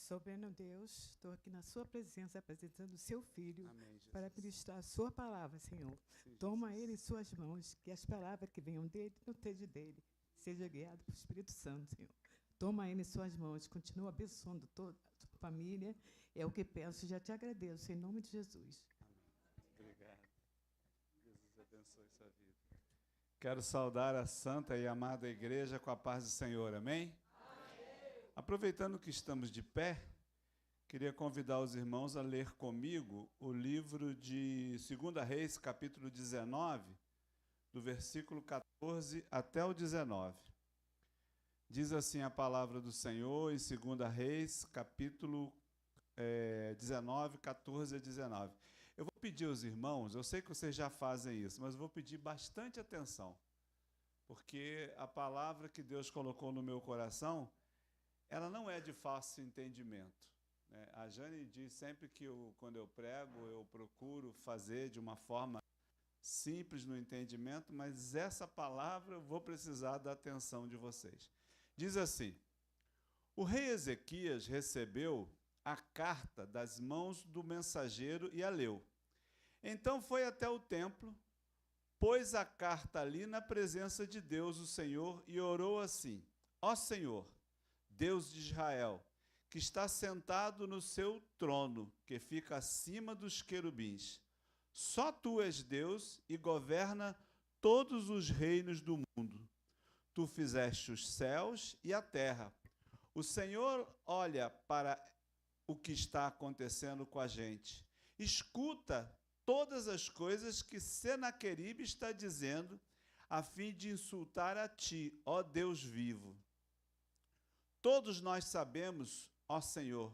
Soberano Deus, estou aqui na sua presença apresentando o seu Filho. Amém, Jesus. Para ministrar a sua palavra, Senhor. Sim, Toma Jesus. ele em suas mãos, que as palavras que venham dele não seja dele. Seja guiado pelo Espírito Santo, Senhor. Toma ele em suas mãos, continua abençoando toda a sua família. É o que peço e já te agradeço, em nome de Jesus. Amém. Obrigado. Jesus abençoe sua vida. Quero saudar a santa e amada igreja com a paz do Senhor. Amém? Aproveitando que estamos de pé, queria convidar os irmãos a ler comigo o livro de 2 Reis, capítulo 19, do versículo 14 até o 19. Diz assim a palavra do Senhor em 2 Reis, capítulo 19, 14 a 19. Eu vou pedir aos irmãos, eu sei que vocês já fazem isso, mas eu vou pedir bastante atenção, porque a palavra que Deus colocou no meu coração, ela não é de fácil entendimento, né? A Jane diz sempre que quando eu prego, eu procuro fazer de uma forma simples no entendimento, mas essa palavra eu vou precisar da atenção de vocês. Diz assim: o rei Ezequias recebeu a carta das mãos do mensageiro e a leu. Então foi até o templo, pôs a carta ali na presença de Deus, o Senhor, e orou assim: ó Senhor, Deus de Israel, que está sentado no seu trono, que fica acima dos querubins. Só tu és Deus e governa todos os reinos do mundo. Tu fizeste os céus e a terra. O Senhor olha para o que está acontecendo com a gente. Escuta todas as coisas que Senaqueribe está dizendo, a fim de insultar a ti, ó Deus vivo. Todos nós sabemos, ó Senhor,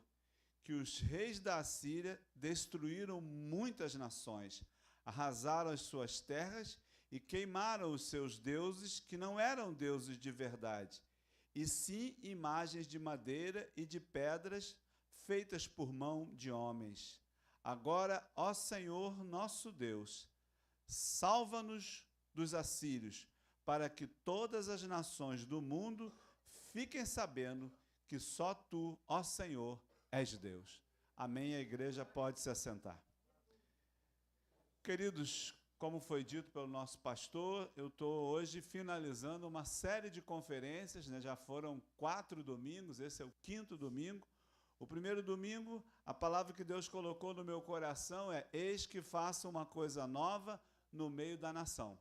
que os reis da Assíria destruíram muitas nações, arrasaram as suas terras e queimaram os seus deuses, que não eram deuses de verdade, e sim imagens de madeira e de pedras feitas por mão de homens. Agora, ó Senhor nosso Deus, salva-nos dos assírios, para que todas as nações do mundo fiquem sabendo que só tu, ó Senhor, és Deus. Amém. A igreja pode se assentar. Queridos, como foi dito pelo nosso pastor, eu estou hoje finalizando uma série de conferências, né? Já foram 4 domingos, esse é o 5º domingo. O primeiro domingo, a palavra que Deus colocou no meu coração é: eis que faço uma coisa nova no meio da nação.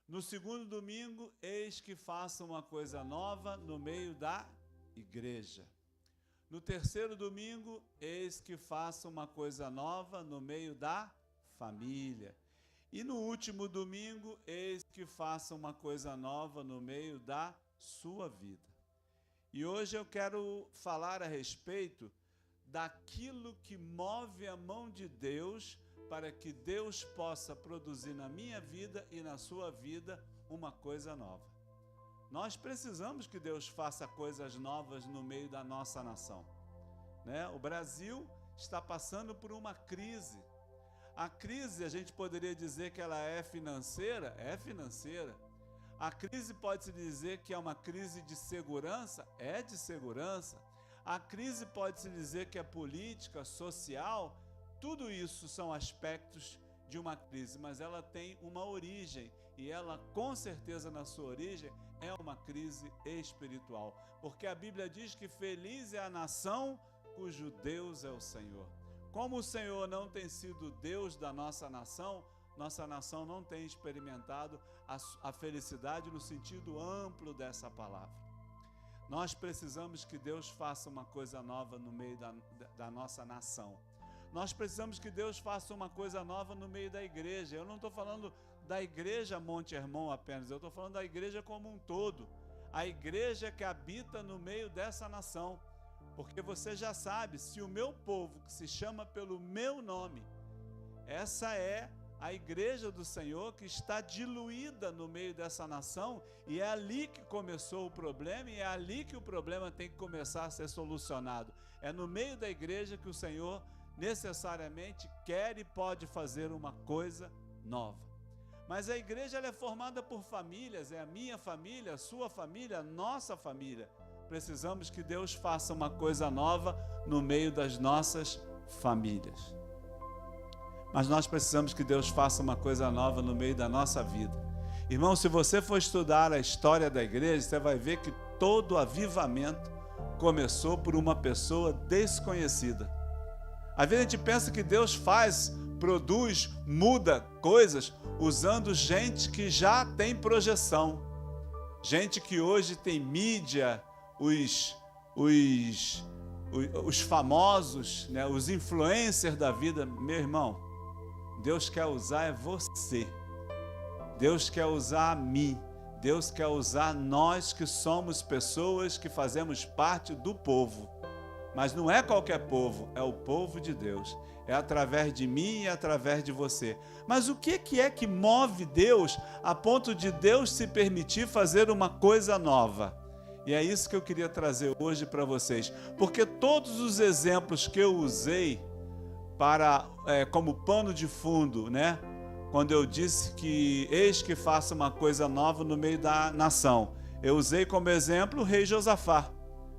No segundo domingo, eis que faço uma coisa nova no meio da igreja. No terceiro domingo, eis que faço uma coisa nova no meio da família. E no último domingo, eis que faço uma coisa nova no meio da sua vida. E hoje eu quero falar a respeito daquilo que move a mão de Deus para que Deus possa produzir na minha vida e na sua vida uma coisa nova. Nós precisamos que Deus faça coisas novas no meio da nossa nação, né? O Brasil está passando por uma crise. A crise, a gente poderia dizer que ela é financeira? É financeira. A crise pode-se dizer que é uma crise de segurança? É de segurança. A crise pode-se dizer que é política, social. Tudo isso são aspectos de uma crise, mas ela tem uma origem, e ela, com certeza, na sua origem, é uma crise espiritual. Porque a Bíblia diz que feliz é a nação cujo Deus é o Senhor. Como o Senhor não tem sido Deus da nossa nação não tem experimentado a felicidade no sentido amplo dessa palavra. Nós precisamos que Deus faça uma coisa nova no meio da nossa nação. Nós precisamos que Deus faça uma coisa nova no meio da igreja. Eu não estou falando da igreja Monte Hermon apenas, eu estou falando da igreja como um todo. A igreja que habita no meio dessa nação. Porque você já sabe, se o meu povo, que se chama pelo meu nome, essa é a igreja do Senhor que está diluída no meio dessa nação, e é ali que começou o problema, e é ali que o problema tem que começar a ser solucionado. É no meio da igreja que o Senhor necessariamente quer e pode fazer uma coisa nova. Mas a igreja ela é formada por famílias, é a minha família, a sua família, a nossa família. Precisamos que Deus faça uma coisa nova no meio das nossas famílias. Mas nós precisamos que Deus faça uma coisa nova no meio da nossa vida. Irmão, se você for estudar a história da igreja, você vai ver que todo avivamento começou por uma pessoa desconhecida. Às vezes a gente pensa que Deus faz, produz, muda coisas usando gente que já tem projeção. Gente que hoje tem mídia, os famosos, né, os influencers da vida. Meu irmão, Deus quer usar é você. Deus quer usar a mim. Deus quer usar nós que somos pessoas que fazemos parte do povo. Mas não é qualquer povo, é o povo de Deus. É através de mim e através de você. Mas o que é que move Deus a ponto de Deus se permitir fazer uma coisa nova? E é isso que eu queria trazer hoje para vocês. Porque todos os exemplos que eu usei como pano de fundo, né? Quando eu disse que eis que faça uma coisa nova no meio da nação, eu usei como exemplo o rei Josafá,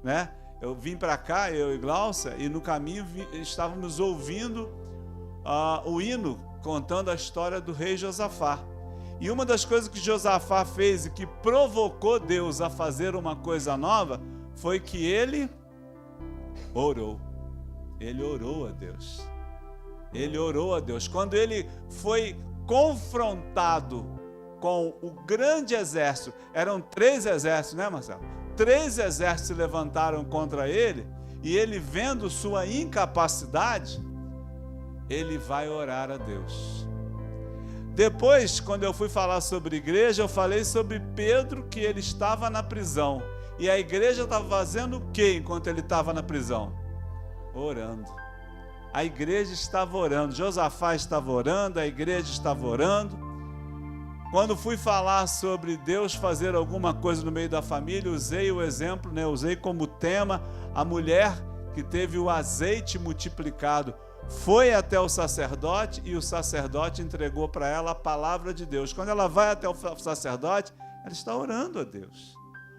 né? Eu vim para cá, eu e Glaucia, e no caminho estávamos ouvindo o hino contando a história do rei Josafá. E uma das coisas que Josafá fez e que provocou Deus a fazer uma coisa nova foi que ele orou. Ele orou a Deus. Ele orou a Deus. Quando ele foi confrontado com o grande exército, eram 3 exércitos, né, Marcelo? 3 exércitos se levantaram contra ele, e ele, vendo sua incapacidade, ele vai orar a Deus. Depois, quando eu fui falar sobre igreja, eu falei sobre Pedro, que ele estava na prisão. E a igreja estava fazendo o quê enquanto ele estava na prisão? Orando. A igreja estava orando, Josafá estava orando, a igreja estava orando. Quando fui falar sobre Deus fazer alguma coisa no meio da família, usei o exemplo, né? Usei como tema a mulher que teve o azeite multiplicado. Foi até o sacerdote e o sacerdote entregou para ela a palavra de Deus. Quando ela vai até o sacerdote, ela está orando a Deus.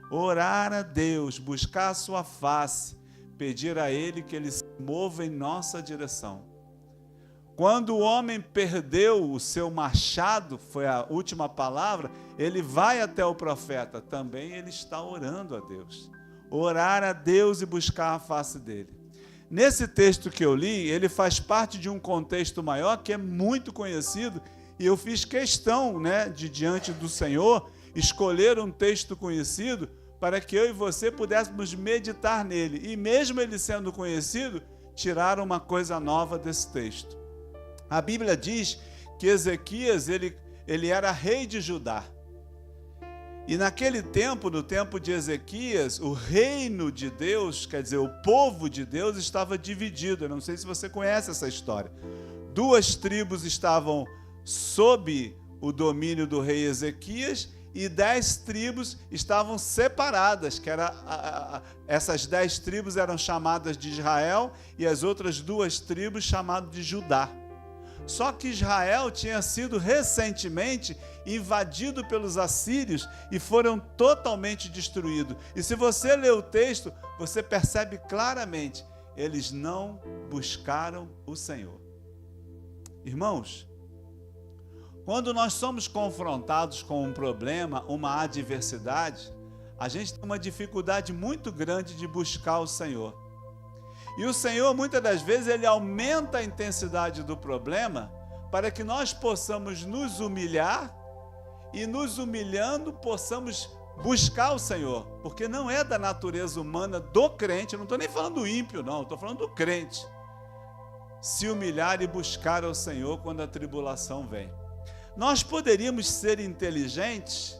Orar a Deus, buscar a sua face, pedir a Ele que Ele se mova em nossa direção. Quando o homem perdeu o seu machado, foi a última palavra, ele vai até o profeta, também ele está orando a Deus. Orar a Deus e buscar a face dele. Nesse texto que eu li, ele faz parte de um contexto maior que é muito conhecido, e eu fiz questão, né, de diante do Senhor, escolher um texto conhecido para que eu e você pudéssemos meditar nele, e mesmo ele sendo conhecido, tirar uma coisa nova desse texto. A Bíblia diz que Ezequias, ele era rei de Judá. E naquele tempo, no tempo de Ezequias, o reino de Deus, quer dizer, o povo de Deus estava dividido. Eu não sei se você conhece essa história. 2 tribos estavam sob o domínio do rei Ezequias e 10 tribos estavam separadas, que essas 10 tribos eram chamadas de Israel e as outras 2 tribos chamadas de Judá. Só que Israel tinha sido recentemente invadido pelos assírios e foram totalmente destruídos. E se você ler o texto, você percebe claramente, eles não buscaram o Senhor. Irmãos, quando nós somos confrontados com um problema, uma adversidade, a gente tem uma dificuldade muito grande de buscar o Senhor. E o Senhor, muitas das vezes, Ele aumenta a intensidade do problema para que nós possamos nos humilhar e, nos humilhando, possamos buscar o Senhor. Porque não é da natureza humana do crente, eu não estou nem falando do ímpio, não, estou falando do crente, se humilhar e buscar ao Senhor quando a tribulação vem. Nós poderíamos ser inteligentes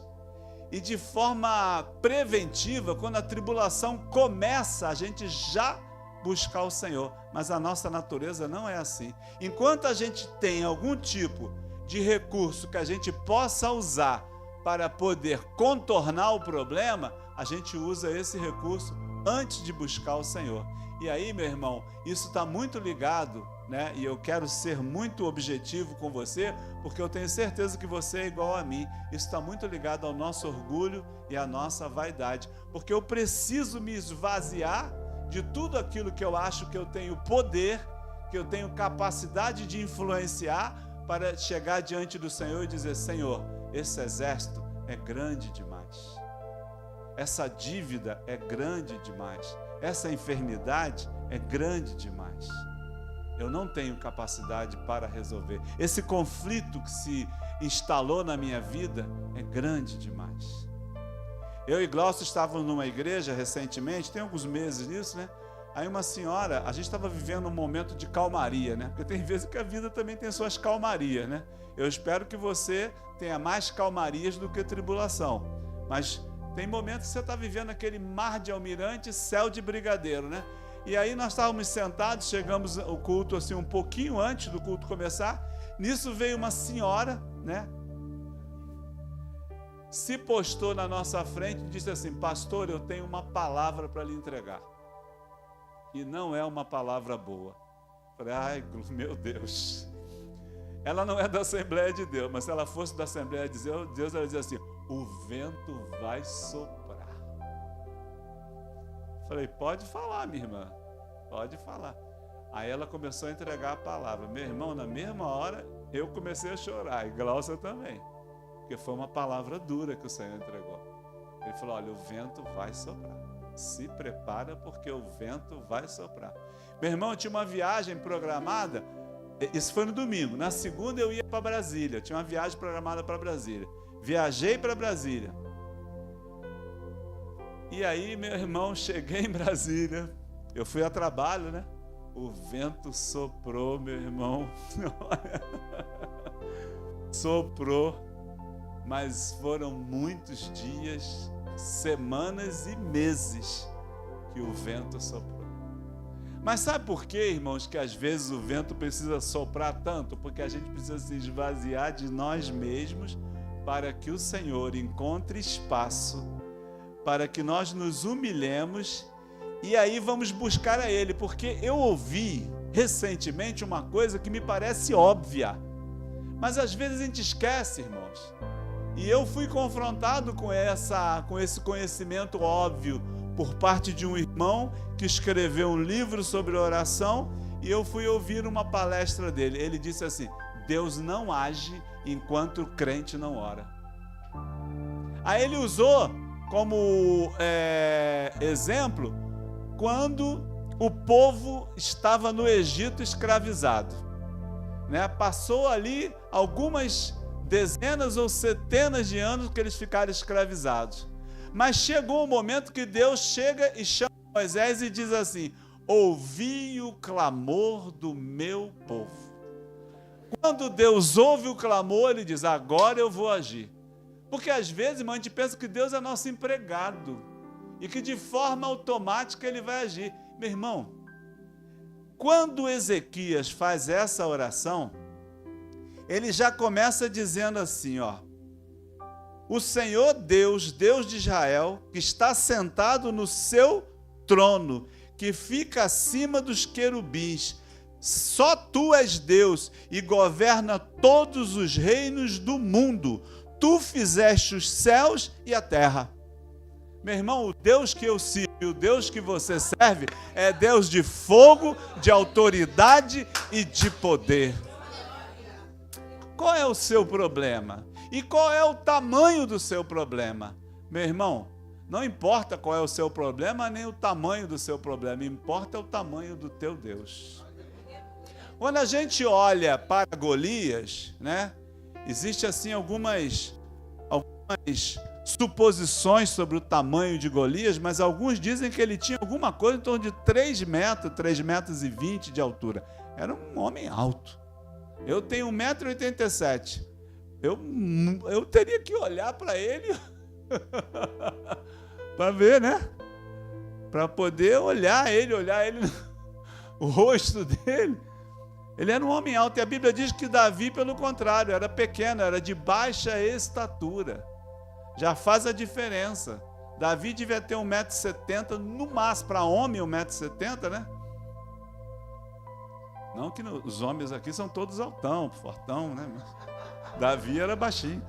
e, de forma preventiva, quando a tribulação começa, a gente já buscar o Senhor, mas a nossa natureza não é assim. Enquanto a gente tem algum tipo de recurso que a gente possa usar para poder contornar o problema, a gente usa esse recurso antes de buscar o Senhor. E aí, meu irmão, isso está muito ligado, né? E eu quero ser muito objetivo com você, porque eu tenho certeza que você é igual a mim. Isso está muito ligado ao nosso orgulho e à nossa vaidade, porque eu preciso me esvaziar de tudo aquilo que eu acho que eu tenho poder, que eu tenho capacidade de influenciar, para chegar diante do Senhor e dizer: Senhor, esse exército é grande demais, essa dívida é grande demais, essa enfermidade é grande demais, eu não tenho capacidade para resolver, esse conflito que se instalou na minha vida é grande demais. Eu e Glaucio estávamos numa igreja recentemente, tem alguns meses nisso, né? Aí uma senhora, a gente estava vivendo um momento de calmaria, né? Porque tem vezes que a vida também tem suas calmarias, né? Eu espero que você tenha mais calmarias do que tribulação, mas tem momentos que você está vivendo aquele mar de almirante, céu de brigadeiro, né? E aí nós estávamos sentados, chegamos ao culto assim um pouquinho antes do culto começar. Nisso veio uma senhora, né? Se postou na nossa frente e disse assim: pastor, eu tenho uma palavra para lhe entregar. E não é uma palavra boa. Falei: ai, meu Deus. Ela não é da Assembleia de Deus, mas se ela fosse da Assembleia de Deus, ela dizia assim: o vento vai soprar. Falei: pode falar, minha irmã, pode falar. Aí ela começou a entregar a palavra. Meu irmão, na mesma hora, eu comecei a chorar, e Glaucia também, porque foi uma palavra dura que o Senhor entregou. Ele falou: olha, o vento vai soprar. Se prepara, porque o vento vai soprar. Meu irmão, tinha uma viagem programada. Isso foi no domingo. Na segunda eu ia para Brasília. Tinha uma viagem programada para Brasília. Viajei para Brasília. E aí, meu irmão, cheguei em Brasília. Eu fui a trabalho, né? O vento soprou, meu irmão. Soprou. Mas foram muitos dias, semanas e meses que o vento soprou. Mas sabe por quê, irmãos, que às vezes o vento precisa soprar tanto? Porque a gente precisa se esvaziar de nós mesmos para que o Senhor encontre espaço, para que nós nos humilhemos e aí vamos buscar a Ele. Porque eu ouvi recentemente uma coisa que me parece óbvia, mas às vezes a gente esquece, irmãos. E eu fui confrontado com esse conhecimento óbvio por parte de um irmão que escreveu um livro sobre oração, e eu fui ouvir uma palestra dele. Ele disse assim: Deus não age enquanto o crente não ora. Aí ele usou como exemplo quando o povo estava no Egito escravizado, né? Passou ali algumas dezenas ou centenas de anos que eles ficaram escravizados. Mas chegou um momento que Deus chega e chama Moisés e diz assim: ouvi o clamor do meu povo. Quando Deus ouve o clamor, Ele diz: agora eu vou agir. Porque às vezes, irmão, a gente pensa que Deus é nosso empregado e que de forma automática Ele vai agir. Meu irmão, quando Ezequias faz essa oração, ele já começa dizendo assim, ó: o Senhor Deus, Deus de Israel, que está sentado no seu trono, que fica acima dos querubins, só tu és Deus e governa todos os reinos do mundo. Tu fizeste os céus e a terra. Meu irmão, o Deus que eu sirvo e o Deus que você serve é Deus de fogo, de autoridade e de poder. Qual é o seu problema? E qual é o tamanho do seu problema? Meu irmão, não importa qual é o seu problema, nem o tamanho do seu problema, importa o tamanho do teu Deus. Quando a gente olha para Golias, né, existe assim algumas suposições sobre o tamanho de Golias, mas alguns dizem que ele tinha alguma coisa em torno de 3 metros, 3,20 metros de altura. Era um homem alto. Eu tenho 1,87 m. Eu teria que olhar para ele para ver, né? Para poder olhar ele, o rosto dele. Ele era um homem alto, e a Bíblia diz que Davi, pelo contrário, era pequeno, era de baixa estatura. Já faz a diferença. Davi devia ter 1,70 m, no máximo, para homem 1,70 m, né? Não que os homens aqui são todos altão, fortão, né? Mas Davi era baixinho.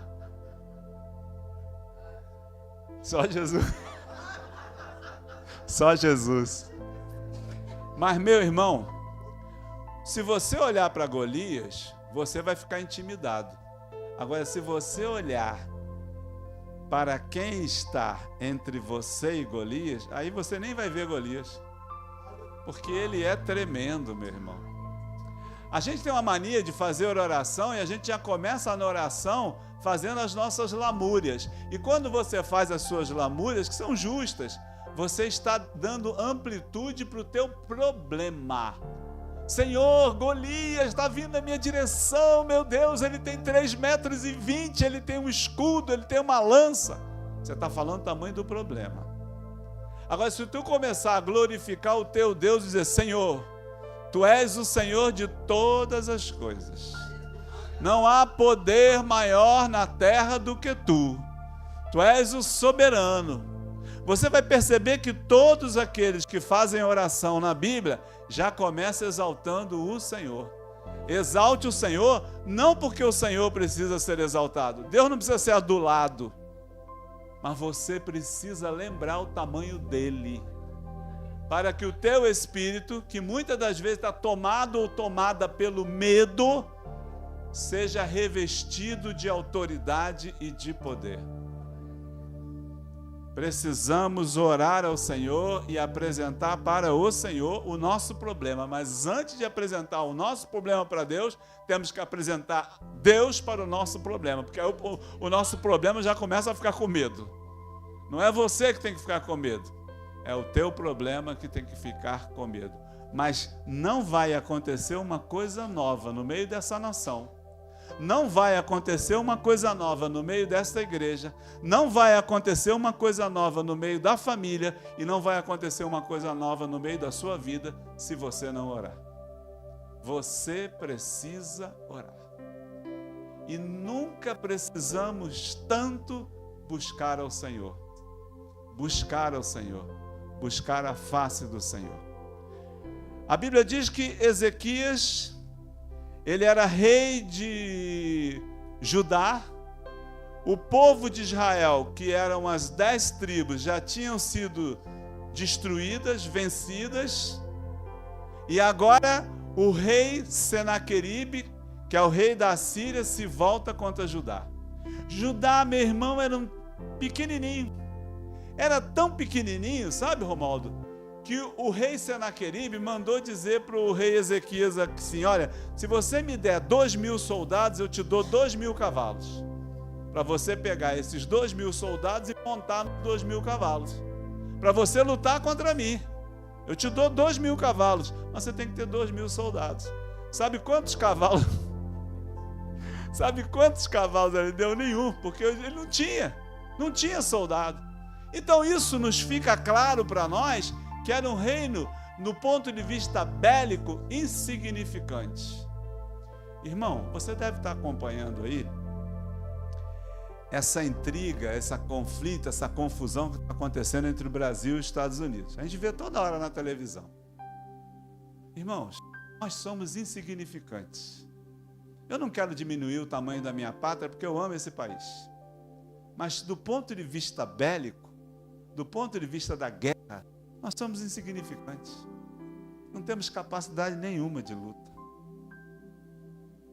Só Jesus. Só Jesus. Mas, meu irmão, se você olhar para Golias, você vai ficar intimidado. Agora, se você olhar para quem está entre você e Golias, aí você nem vai ver Golias. Porque ele é tremendo, meu irmão. A gente tem uma mania de fazer oração e a gente já começa na oração fazendo as nossas lamúrias. E quando você faz as suas lamúrias, que são justas, você está dando amplitude para o teu problema. Senhor, Golias está vindo na minha direção, meu Deus, ele tem 3,20 metros, ele tem um escudo, ele tem uma lança. Você está falando o tamanho do problema. Agora, se tu começar a glorificar o teu Deus e dizer, Senhor, Tu és o Senhor de todas as coisas. Não há poder maior na terra do que Tu. Tu és o soberano. Você vai perceber que todos aqueles que fazem oração na Bíblia já começam exaltando o Senhor. Exalte o Senhor, não porque o Senhor precisa ser exaltado. Deus não precisa ser adulado. Mas você precisa lembrar o tamanho dele. Para que o teu espírito, que muitas das vezes está tomado ou tomada pelo medo, seja revestido de autoridade e de poder. Precisamos orar ao Senhor e apresentar para o Senhor o nosso problema. Mas antes de apresentar o nosso problema para Deus, temos que apresentar Deus para o nosso problema. Porque aí o nosso problema já começa a ficar com medo. Não é você que tem que ficar com medo. É o teu problema que tem que ficar com medo. Mas não vai acontecer uma coisa nova no meio dessa nação. Não vai acontecer uma coisa nova no meio desta igreja. Não vai acontecer uma coisa nova no meio da família. E não vai acontecer uma coisa nova no meio da sua vida se você não orar. Você precisa orar. E nunca precisamos tanto buscar ao Senhor. Buscar ao Senhor. Buscar a face do Senhor. A Bíblia diz que Ezequias, ele era rei de Judá. O povo de Israel, que eram as 10 tribos, já tinham sido destruídas, vencidas. E agora o rei Senaqueribe, que é o rei da Síria, se volta contra Judá. Judá, meu irmão, era um pequenininho. Era tão pequenininho, sabe, Romualdo, que o rei Senaqueribe mandou dizer para o rei Ezequias assim, olha, se você me der 2.000 soldados, eu te dou 2.000 cavalos. Para você pegar esses 2.000 soldados e montar 2.000 cavalos. Para você lutar contra mim. Eu te dou 2.000 cavalos, mas você tem que ter 2.000 soldados. Sabe quantos cavalos? Sabe quantos cavalos ele deu? Nenhum, porque ele não tinha soldado. Então isso nos fica claro para nós que era um reino, no ponto de vista bélico, insignificante. Irmão, você deve estar acompanhando aí essa intriga, esse conflito, essa confusão que está acontecendo entre o Brasil e os Estados Unidos. A gente vê toda hora na televisão. Irmãos, nós somos insignificantes. Eu não quero diminuir o tamanho da minha pátria porque eu amo esse país. Mas do ponto de vista bélico, do ponto de vista da guerra, nós somos insignificantes. Não temos capacidade nenhuma de luta.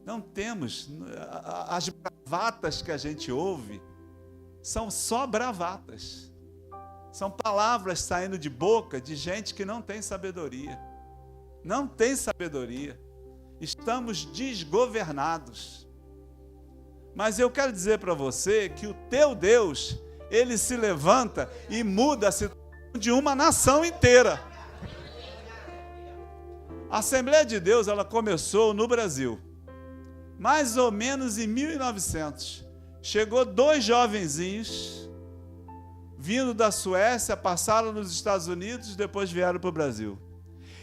Não temos. As bravatas que a gente ouve são só bravatas. São palavras saindo de boca de gente que não tem sabedoria. Não tem sabedoria. Estamos desgovernados. Mas eu quero dizer para você que o teu Deus, ele se levanta e muda a situação de uma nação inteira. A Assembleia de Deus, ela começou no Brasil, mais ou menos em 1900. Chegou 2 jovenzinhos, vindo da Suécia, passaram nos Estados Unidos, depois vieram para o Brasil.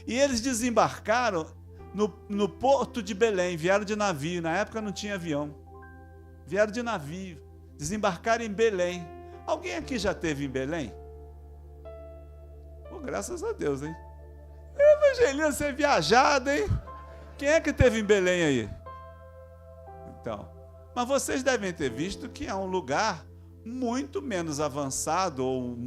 E eles desembarcaram no porto de Belém, vieram de navio, na época não tinha avião. Vieram de navio, desembarcaram em Belém. Alguém aqui já esteve em Belém? Oh, graças a Deus, hein? Evangelina, você é viajada, hein? Quem é que teve em Belém aí? Então, mas vocês devem ter visto que é um lugar muito menos avançado ou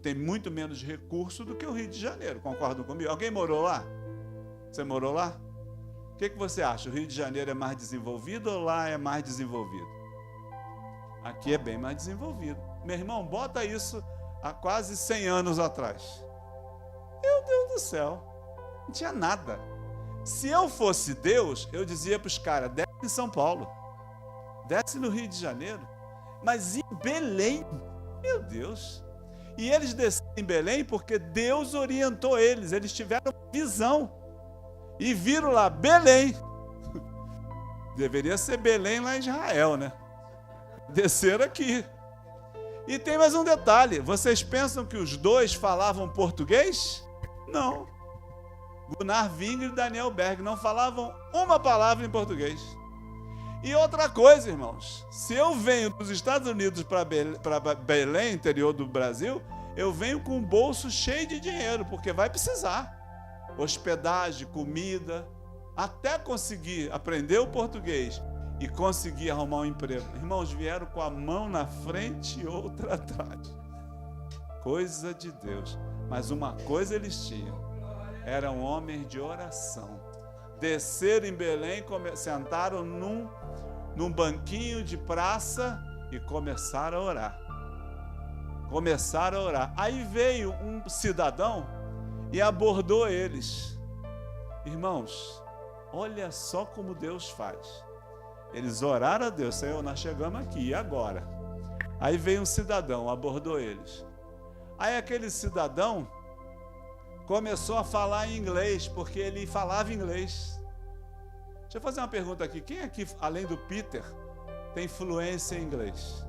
tem muito menos recurso do que o Rio de Janeiro. Concordam comigo? Alguém morou lá? Você morou lá? O que você acha? O Rio de Janeiro é mais desenvolvido ou lá é mais desenvolvido? Aqui é bem mais desenvolvido. Meu irmão, bota isso há quase 100 anos atrás. Meu Deus do céu, não tinha nada. Se eu fosse Deus, eu dizia para os caras, desce em São Paulo, desce no Rio de Janeiro, mas em Belém, meu Deus. E eles desceram em Belém porque Deus orientou eles tiveram visão e viram lá, Belém. Deveria ser Belém lá em Israel, né? Desceram aqui. E tem mais um detalhe, vocês pensam que os dois falavam português? Não. Gunnar Wingre e Daniel Berg não falavam uma palavra em português. E outra coisa, irmãos, se eu venho dos Estados Unidos para Belém, interior do Brasil, eu venho com um bolso cheio de dinheiro, porque vai precisar. Hospedagem, comida, até conseguir aprender o português e conseguir arrumar um emprego. Irmãos, vieram com a mão na frente e outra atrás. Coisa de Deus. Mas uma coisa eles tinham, eram homens de oração. Desceram em Belém, sentaram num banquinho de praça e começaram a orar. Começaram a orar. Aí veio um cidadão e abordou eles. Irmãos, olha só como Deus faz. Eles oraram a Deus, Senhor, nós chegamos aqui, e agora? Aí veio um cidadão, abordou eles. Aí aquele cidadão começou a falar em inglês, porque ele falava inglês. Deixa eu fazer uma pergunta aqui. Quem aqui, além do Peter, tem fluência em inglês?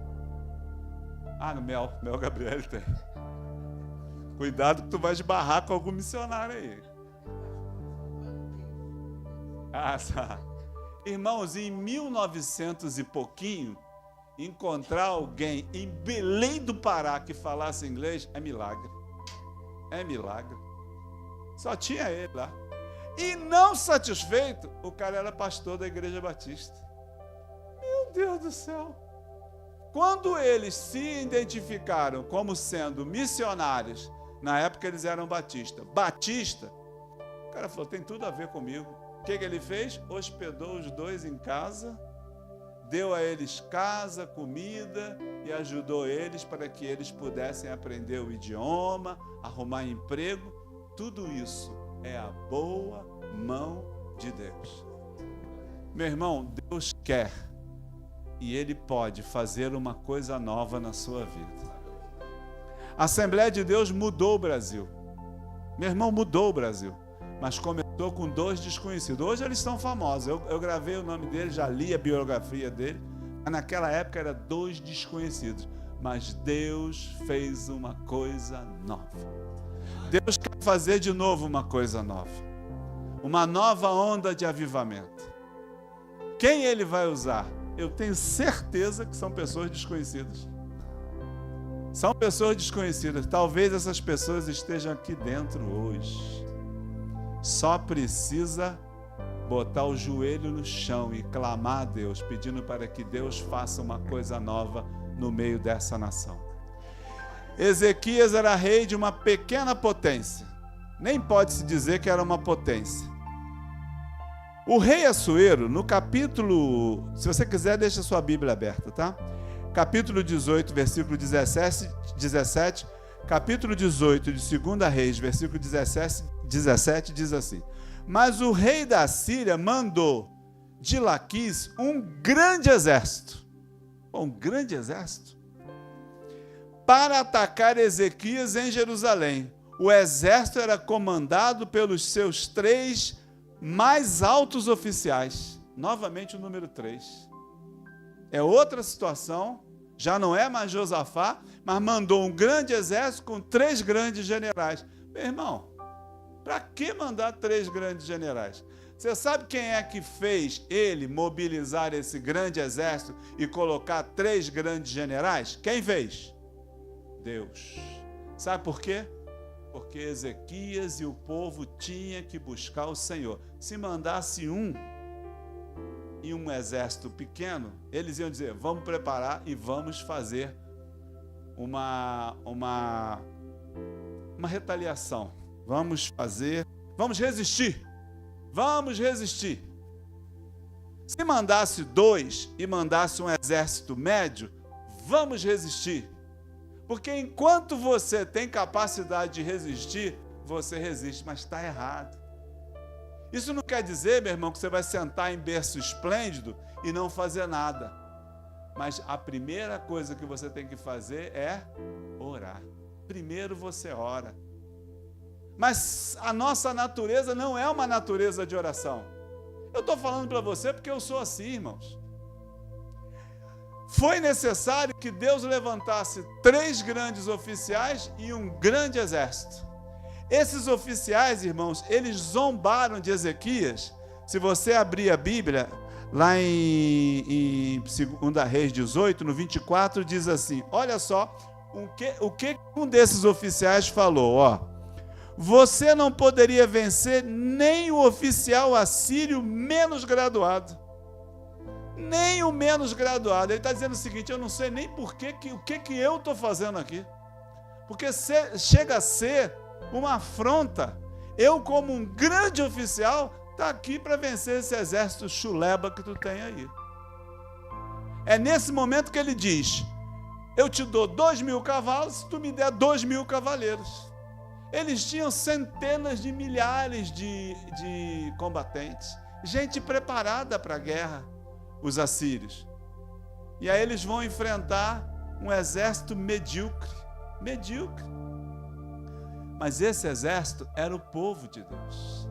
Ah, no Mel Gabriel tem. Cuidado que tu vai esbarrar com algum missionário aí. Ah, tá. Irmãos, em 1900 e pouquinho, encontrar alguém em Belém do Pará que falasse inglês é milagre. É milagre. Só tinha ele lá. E não satisfeito, o cara era pastor da Igreja Batista. Meu Deus do céu. Quando eles se identificaram como sendo missionários, na época eles eram batistas. Batista, o cara falou, tem tudo a ver comigo. O que ele fez? Hospedou os dois em casa, deu a eles casa, comida e ajudou eles para que eles pudessem aprender o idioma, arrumar emprego. Tudo isso é a boa mão de Deus. Meu irmão, Deus quer e Ele pode fazer uma coisa nova na sua vida. A Assembleia de Deus mudou o Brasil. Meu irmão, mudou o Brasil. Mas começou com 2 desconhecidos. Hoje eles são famosos. Eu gravei o nome dele, já li a biografia dele. Mas naquela época eram 2 desconhecidos. Mas Deus fez uma coisa nova. Deus quer fazer de novo uma coisa nova. Uma nova onda de avivamento. Quem Ele vai usar? Eu tenho certeza que são pessoas desconhecidas. São pessoas desconhecidas. Talvez essas pessoas estejam aqui dentro hoje. Só precisa botar o joelho no chão e clamar a Deus, pedindo para que Deus faça uma coisa nova no meio dessa nação. Ezequias era rei de uma pequena potência. Nem pode-se dizer que era uma potência. O rei Assuero, no capítulo, se você quiser, deixa a sua Bíblia aberta, tá? Capítulo 18, versículo 17, capítulo 18 de 2 Reis, versículo 17 diz assim: mas o rei da Síria mandou de Laquis um grande exército, para atacar Ezequias em Jerusalém. O exército era comandado pelos seus 3 mais altos oficiais. Novamente o número 3. É outra situação, já não é mais Josafá, mas mandou um grande exército com 3 grandes generais. Meu irmão, para que mandar 3 grandes generais? Você sabe quem é que fez ele mobilizar esse grande exército e colocar 3 grandes generais? Quem fez? Deus. Sabe por quê? Porque Ezequias e o povo tinham que buscar o Senhor. Se mandasse e um exército pequeno, eles iam dizer, vamos preparar e vamos fazer uma retaliação. Vamos resistir. Vamos resistir. Se mandasse 2 e mandasse um exército médio, vamos resistir. Porque enquanto você tem capacidade de resistir, você resiste, mas está errado. Isso não quer dizer, meu irmão, que você vai sentar em berço esplêndido e não fazer nada. Mas a primeira coisa que você tem que fazer é orar. Primeiro você ora. Mas a nossa natureza não é uma natureza de oração. Eu estou falando para você porque eu sou assim, irmãos. Foi necessário que Deus levantasse 3 grandes oficiais e um grande exército. Esses oficiais, irmãos, eles zombaram de Ezequias. Se você abrir a Bíblia, lá em 2 Reis 18, no 24, diz assim, olha só o que um desses oficiais falou, ó. Você não poderia vencer nem o oficial assírio menos graduado. Nem o menos graduado. Ele está dizendo o seguinte, eu não sei nem o que eu estou fazendo aqui. Porque chega a ser uma afronta. Eu, como um grande oficial, está aqui para vencer esse exército chuleba que tu tem aí. É nesse momento que ele diz, eu te dou 2.000 cavalos, se tu me der 2.000 cavaleiros. Eles tinham centenas de milhares de combatentes, gente preparada para a guerra, os assírios. E aí eles vão enfrentar um exército medíocre. Mas esse exército era o povo de Deus.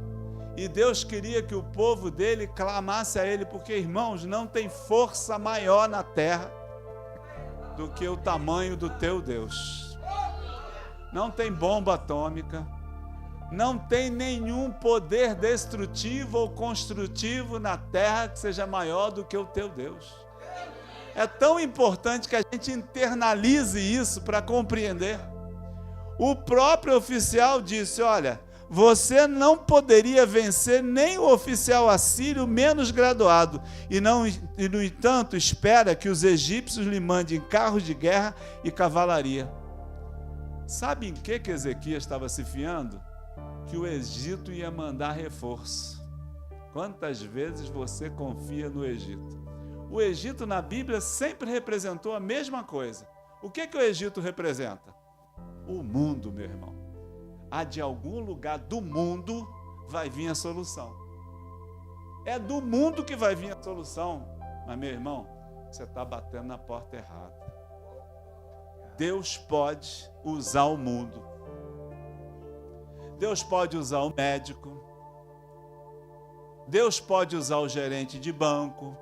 E Deus queria que o povo dele clamasse a ele, porque, irmãos, não tem força maior na terra do que o tamanho do teu Deus. Não tem bomba atômica, não tem nenhum poder destrutivo ou construtivo na terra que seja maior do que o teu Deus. É tão importante que a gente internalize isso para compreender. O próprio oficial disse, olha, você não poderia vencer nem o oficial assírio menos graduado, e no entanto espera que os egípcios lhe mandem carros de guerra e cavalaria. Sabe em que Ezequias estava se fiando? Que o Egito ia mandar reforço. Quantas vezes você confia no Egito? O Egito na Bíblia sempre representou a mesma coisa. O que o Egito representa? O mundo, meu irmão. De algum lugar do mundo vai vir a solução. É do mundo que vai vir a solução. Mas, meu irmão, você está batendo na porta errada. Deus pode usar o mundo. Deus pode usar o médico. Deus pode usar o gerente de banco.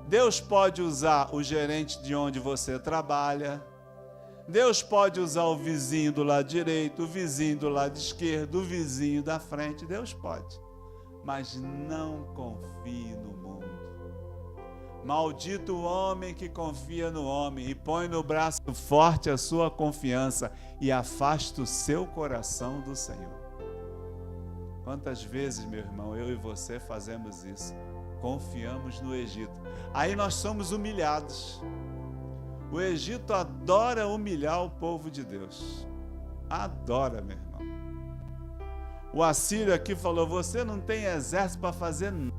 Deus pode usar o gerente de onde você trabalha. Deus pode usar o vizinho do lado direito, o vizinho do lado esquerdo, o vizinho da frente. Deus pode. Mas não confie no mundo. Maldito o homem que confia no homem e põe no braço forte a sua confiança e afasta o seu coração do Senhor. Quantas vezes, meu irmão, eu e você fazemos isso? Confiamos no Egito. Aí nós somos humilhados. O Egito adora humilhar o povo de Deus. Adora, meu irmão. O assírio aqui falou, você não tem exército para fazer nada.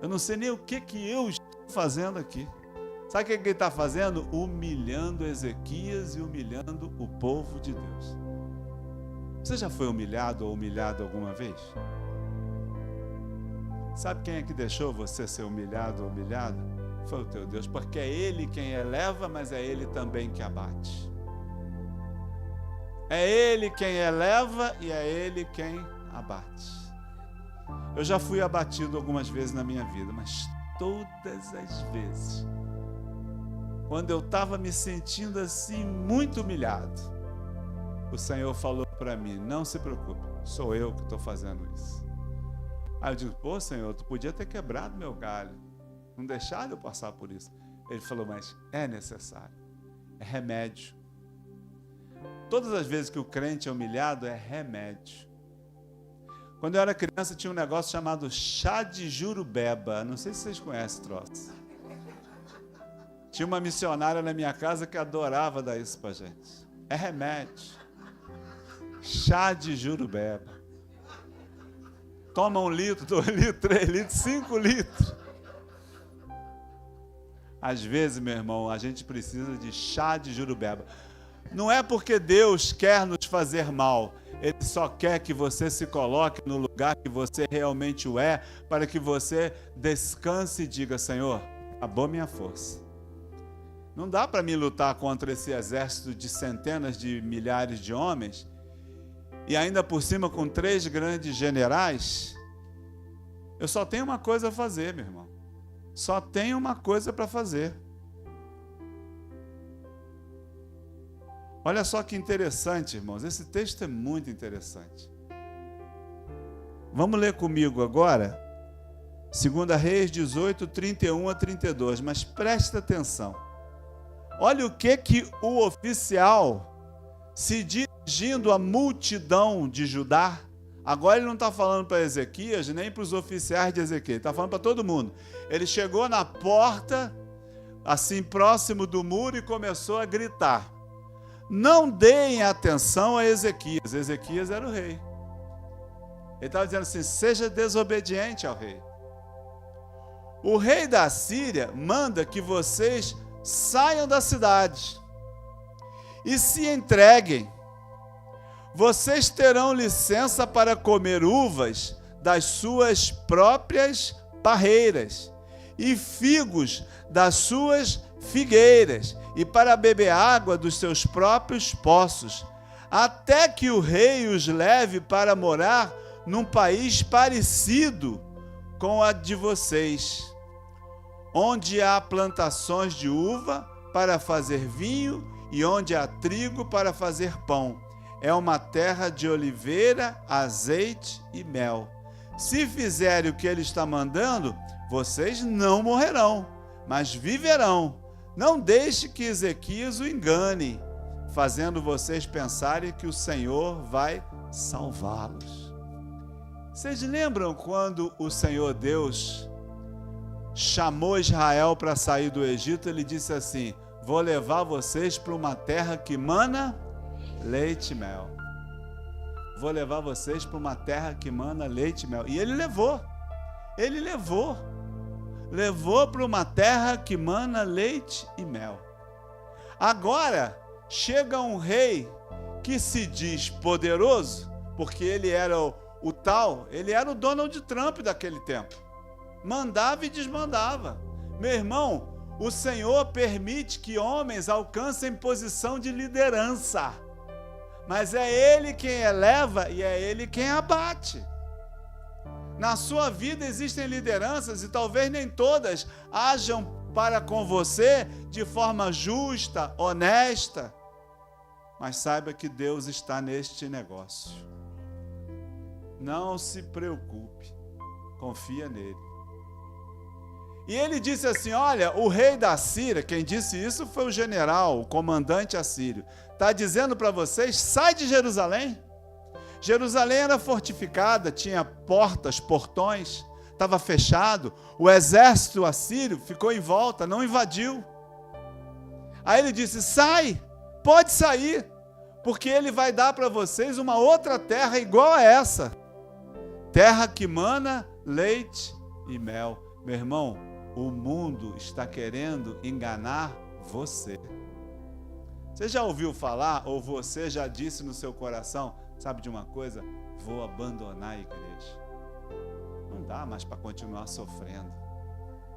Eu não sei nem o que eu estou fazendo aqui. Sabe o que ele está fazendo? Humilhando Ezequias e humilhando o povo de Deus. Você já foi humilhado ou humilhado alguma vez? Sabe quem é que deixou você ser humilhado ou humilhada? Foi o teu Deus, porque é Ele quem eleva, mas é Ele também que abate. É Ele quem eleva e é Ele quem abate. Eu já fui abatido algumas vezes na minha vida, mas todas as vezes, quando eu estava me sentindo assim muito humilhado, o Senhor falou para mim, não se preocupe, sou eu que estou fazendo isso. Aí eu digo, pô Senhor, tu podia ter quebrado meu galho, não deixar eu passar por isso. Ele falou, mas é necessário, é remédio. todas as vezes que o crente é humilhado, é remédio. Quando eu era criança, tinha um negócio chamado chá de jurubeba. Não sei se vocês conhecem o troço. Tinha uma missionária na minha casa que adorava dar isso pra gente. É remédio. Chá de jurubeba. Toma 1 litro, 2 litros, 3 litros, 5 litros. Às vezes, meu irmão, a gente precisa de chá de jurubeba. Não é porque Deus quer nos fazer mal. Ele só quer que você se coloque no lugar que você realmente o é, para que você descanse e diga: Senhor, acabou minha força. Não dá para mim lutar contra esse exército de centenas de milhares de homens, e ainda por cima com 3 grandes generais. Eu só tenho uma coisa a fazer, meu irmão. Só tenho uma coisa para fazer. Olha só que interessante, irmãos. Esse texto é muito interessante. Vamos ler comigo agora, 2 Reis 18, 31 a 32. Mas presta atenção. Olha o que o oficial, se dirigindo à multidão de Judá, agora ele não está falando para Ezequias, nem para os oficiais de Ezequias, ele está falando para todo mundo. Ele chegou na porta, assim próximo do muro, e começou a gritar: não deem atenção a Ezequias. Ezequias era o rei. Ele estava dizendo assim: seja desobediente ao rei. O rei da Síria manda que vocês saiam da cidade e se entreguem. Vocês terão licença para comer uvas das suas próprias parreiras e figos das suas figueiras, e para beber água dos seus próprios poços, até que o rei os leve para morar num país parecido com a de vocês, onde há plantações de uva para fazer vinho e onde há trigo para fazer pão. É uma terra de oliveira, azeite e mel. Se fizerem o que ele está mandando, vocês não morrerão, mas viverão. Não deixe que Ezequias o engane, fazendo vocês pensarem que o Senhor vai salvá-los. Vocês lembram quando o Senhor Deus chamou Israel para sair do Egito? Ele disse assim: vou levar vocês para uma terra que mana leite e mel. Vou levar vocês para uma terra que mana leite e mel. E ele levou. Ele levou para uma terra que mana leite e mel. Agora chega um rei que se diz poderoso, porque ele era ele era o Donald Trump daquele tempo. Mandava e desmandava. Meu irmão, o Senhor permite que homens alcancem posição de liderança, mas é Ele quem eleva e é Ele quem abate. Na sua vida existem lideranças e talvez nem todas hajam para com você de forma justa, honesta, mas saiba que Deus está neste negócio. Não se preocupe, confia nele. E ele disse assim: olha, o rei da Síria, quem disse isso foi o general, o comandante assírio, está dizendo para vocês: sai de Jerusalém. Jerusalém era fortificada, tinha portas, portões, estava fechado. O exército assírio ficou em volta, não invadiu. Aí ele disse: sai, pode sair, porque ele vai dar para vocês uma outra terra igual a essa. Terra que mana leite e mel. Meu irmão, o mundo está querendo enganar você. Você já ouviu falar, ou você já disse no seu coração: sabe de uma coisa? Vou abandonar a igreja. Não dá mais para continuar sofrendo.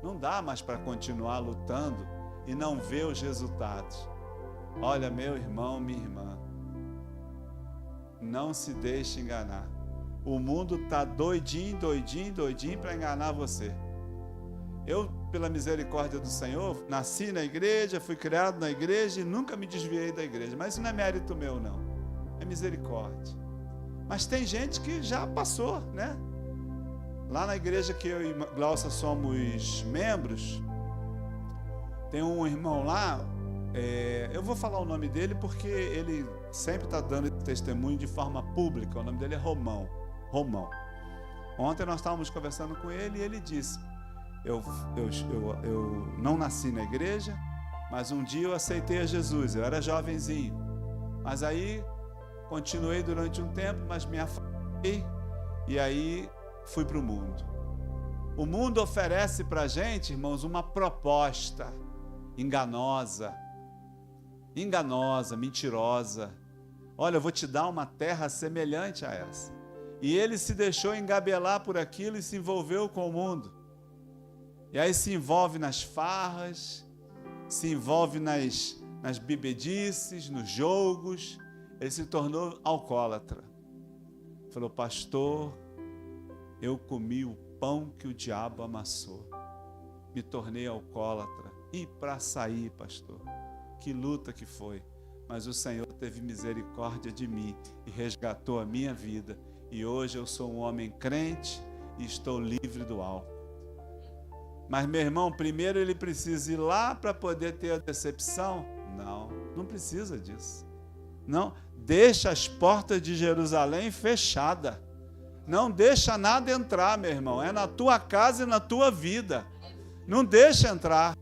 Não dá mais para continuar lutando e não ver os resultados. Olha, meu irmão, minha irmã, não se deixe enganar. O mundo está doidinho para enganar você. Eu, pela misericórdia do Senhor, nasci na igreja, fui criado na igreja e nunca me desviei da igreja. Mas isso não é mérito meu, não. É misericórdia. Mas tem gente que já passou, né? Lá na igreja que eu e Glaucia somos membros, tem um irmão lá, eu vou falar o nome dele porque ele sempre está dando testemunho de forma pública. O nome dele é Romão. Ontem nós estávamos conversando com ele e ele disse: eu não nasci na igreja, mas um dia eu aceitei a Jesus. Eu era jovenzinho, mas aí continuei durante um tempo, mas me afastei e aí fui para o mundo. O mundo oferece para a gente, irmãos, uma proposta enganosa, mentirosa. Olha, eu vou te dar uma terra semelhante a essa. E ele se deixou engabelar por aquilo e se envolveu com o mundo. E aí se envolve nas farras, se envolve nas bebedices, nos jogos. Ele se tornou alcoólatra. Falou: pastor, eu comi o pão que o diabo amassou. Me tornei alcoólatra. E para sair, pastor, que luta que foi. Mas o Senhor teve misericórdia de mim e resgatou a minha vida. E hoje eu sou um homem crente e estou livre do álcool. Mas, meu irmão, primeiro ele precisa ir lá para poder ter a decepção? Não precisa disso. Não, deixa as portas de Jerusalém fechadas. Não deixa nada entrar, meu irmão. É na tua casa e na tua vida. Não deixa entrar.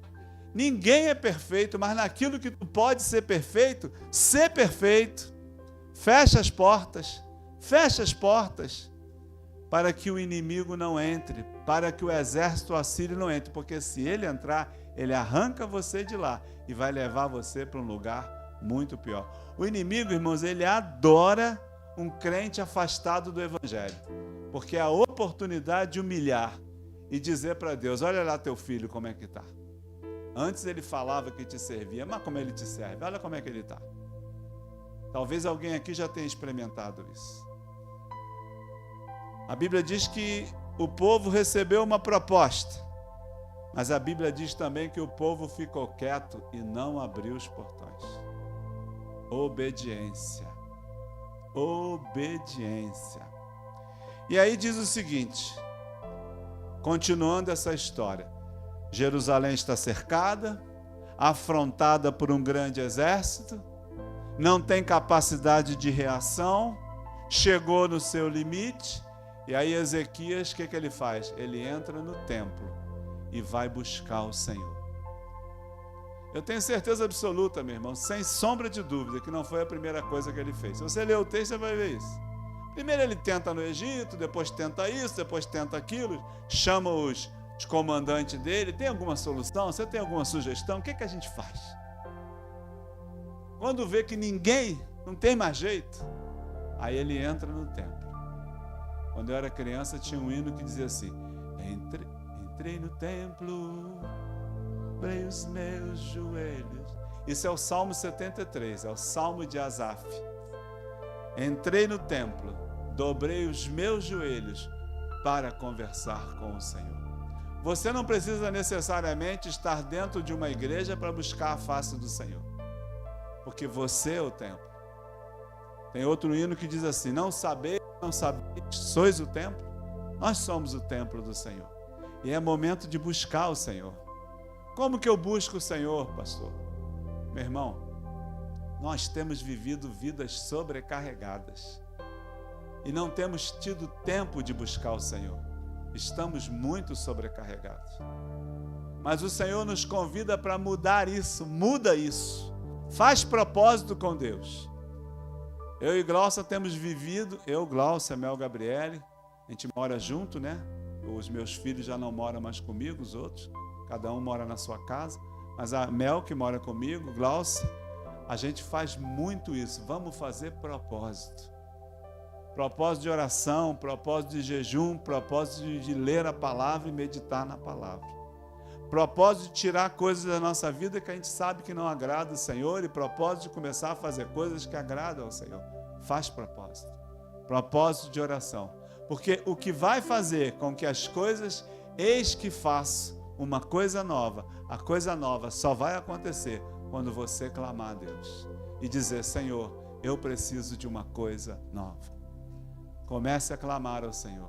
Ninguém é perfeito, mas naquilo que tu pode ser perfeito, ser perfeito. Fecha as portas. Fecha as portas para que o inimigo não entre, para que o exército assírio não entre, porque se ele entrar, ele arranca você de lá e vai levar você para um lugar muito pior. O inimigo, irmãos, ele adora um crente afastado do evangelho, porque é a oportunidade de humilhar e dizer para Deus: olha lá teu filho como é que está. Antes ele falava que te servia, mas como ele te serve? Olha como é que ele está. Talvez alguém aqui já tenha experimentado isso. A Bíblia diz que o povo recebeu uma proposta, mas a Bíblia diz também que o povo ficou quieto e não abriu os portões. Obediência. Obediência. E aí diz o seguinte, continuando essa história: Jerusalém está cercada, afrontada por um grande exército, não tem capacidade de reação, chegou no seu limite. E aí Ezequias, o que ele faz? Ele entra no templo e vai buscar o Senhor. Eu tenho certeza absoluta, meu irmão, sem sombra de dúvida, que não foi a primeira coisa que ele fez. Se você ler o texto, você vai ver isso. Primeiro ele tenta no Egito, depois tenta isso, depois tenta aquilo, chama os comandantes dele. Tem alguma solução? Você tem alguma sugestão? O que a gente faz? Quando vê que ninguém, não tem mais jeito, aí ele entra no templo. Quando eu era criança, tinha um hino que dizia assim: entrei no templo, dobrei os meus joelhos. Isso é o Salmo 73, é o Salmo de Asaf. Entrei no templo, dobrei os meus joelhos para conversar com o Senhor. Você não precisa necessariamente estar dentro de uma igreja para buscar a face do Senhor, porque você é o templo. Tem outro hino que diz assim: não sabeis, sois o templo? Nós somos o templo do Senhor. E é momento de buscar o Senhor. Como que eu busco o Senhor, pastor? Meu irmão, nós temos vivido vidas sobrecarregadas e não temos tido tempo de buscar o Senhor. Estamos muito sobrecarregados. Mas o Senhor nos convida para mudar isso. Muda isso. Faz propósito com Deus. Eu e Glaucia temos vivido, Glaucia, Mel, Gabriele, a gente mora junto, né? Os meus filhos já não moram mais comigo, os outros, cada um mora na sua casa, mas a Mel que mora comigo, Glaucia, a gente faz muito isso. Vamos fazer propósito. Propósito de oração, propósito de jejum, propósito de ler a palavra e meditar na palavra. Propósito de tirar coisas da nossa vida que a gente sabe que não agrada o Senhor e propósito de começar a fazer coisas que agradam ao Senhor. Faz propósito. Propósito de oração. Porque o que vai fazer com que as coisas, eis que faço uma coisa nova, a coisa nova só vai acontecer quando você clamar a Deus e dizer: Senhor, eu preciso de uma coisa nova. Comece a clamar ao Senhor.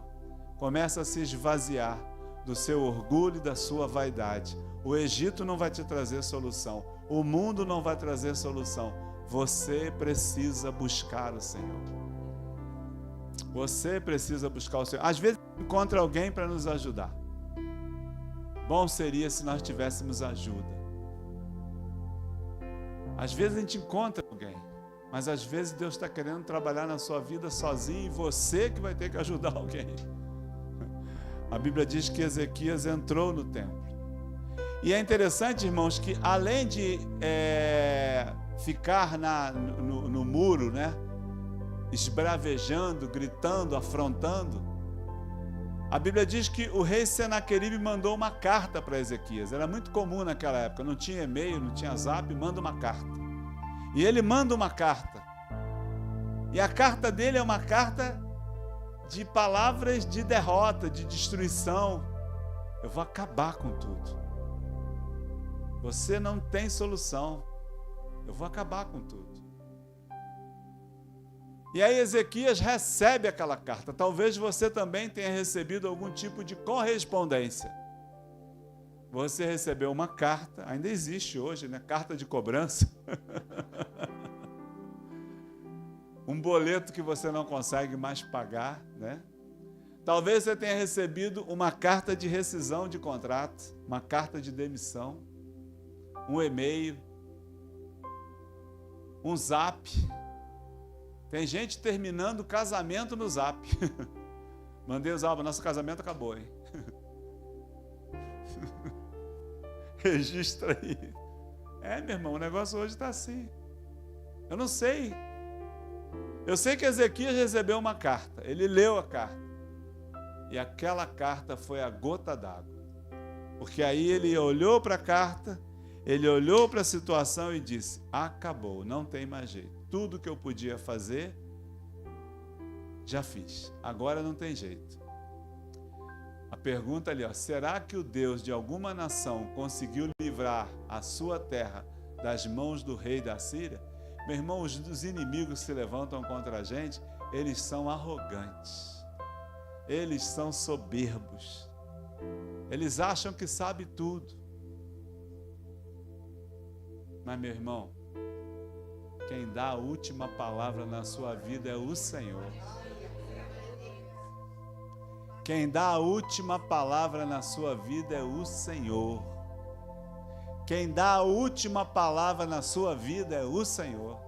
Comece a se esvaziar do seu orgulho e da sua vaidade. O Egito não vai te trazer solução. O mundo não vai trazer solução. você precisa buscar o Senhor. Você precisa buscar o Senhor. Às vezes encontra alguém para nos ajudar. Bom seria se nós tivéssemos ajuda. Às vezes a gente encontra alguém, mas às vezes Deus está querendo trabalhar na sua vida sozinho e você que vai ter que ajudar alguém. A Bíblia diz que Ezequias entrou no templo. E é interessante, irmãos, que além de ficar no muro, né, esbravejando, gritando, afrontando, a Bíblia diz que o rei Senaqueribe mandou uma carta para Ezequias. Era muito comum naquela época, não tinha e-mail, não tinha zap, manda uma carta. E ele manda uma carta. E a carta dele é uma carta de palavras de derrota, de destruição. Eu vou acabar com tudo. Você não tem solução. Eu vou acabar com tudo. E aí Ezequias recebe aquela carta. Talvez você também tenha recebido algum tipo de correspondência. Você recebeu uma carta, ainda existe hoje, né? Carta de cobrança. Um boleto que você não consegue mais pagar, né? Talvez você tenha recebido uma carta de rescisão de contrato, uma carta de demissão, um e-mail, um zap. Tem gente terminando o casamento no zap. Mandei o zap, nosso casamento acabou, hein? Registra aí. Meu irmão, o negócio hoje está assim. Eu não sei. Eu sei que Ezequias recebeu uma carta. Ele leu a carta. E aquela carta foi a gota d'água. Porque aí ele olhou para a carta, ele olhou para a situação e disse: acabou, não tem mais jeito. Tudo que eu podia fazer, já fiz. Agora não tem jeito. A pergunta ali, será que o Deus de alguma nação conseguiu livrar a sua terra das mãos do rei da Síria? Meu irmão, os inimigos que se levantam contra a gente, eles são arrogantes. Eles são soberbos. Eles acham que sabem tudo. Mas, meu irmão, quem dá a última palavra na sua vida é o Senhor. Quem dá a última palavra na sua vida é o Senhor. Quem dá a última palavra na sua vida é o Senhor.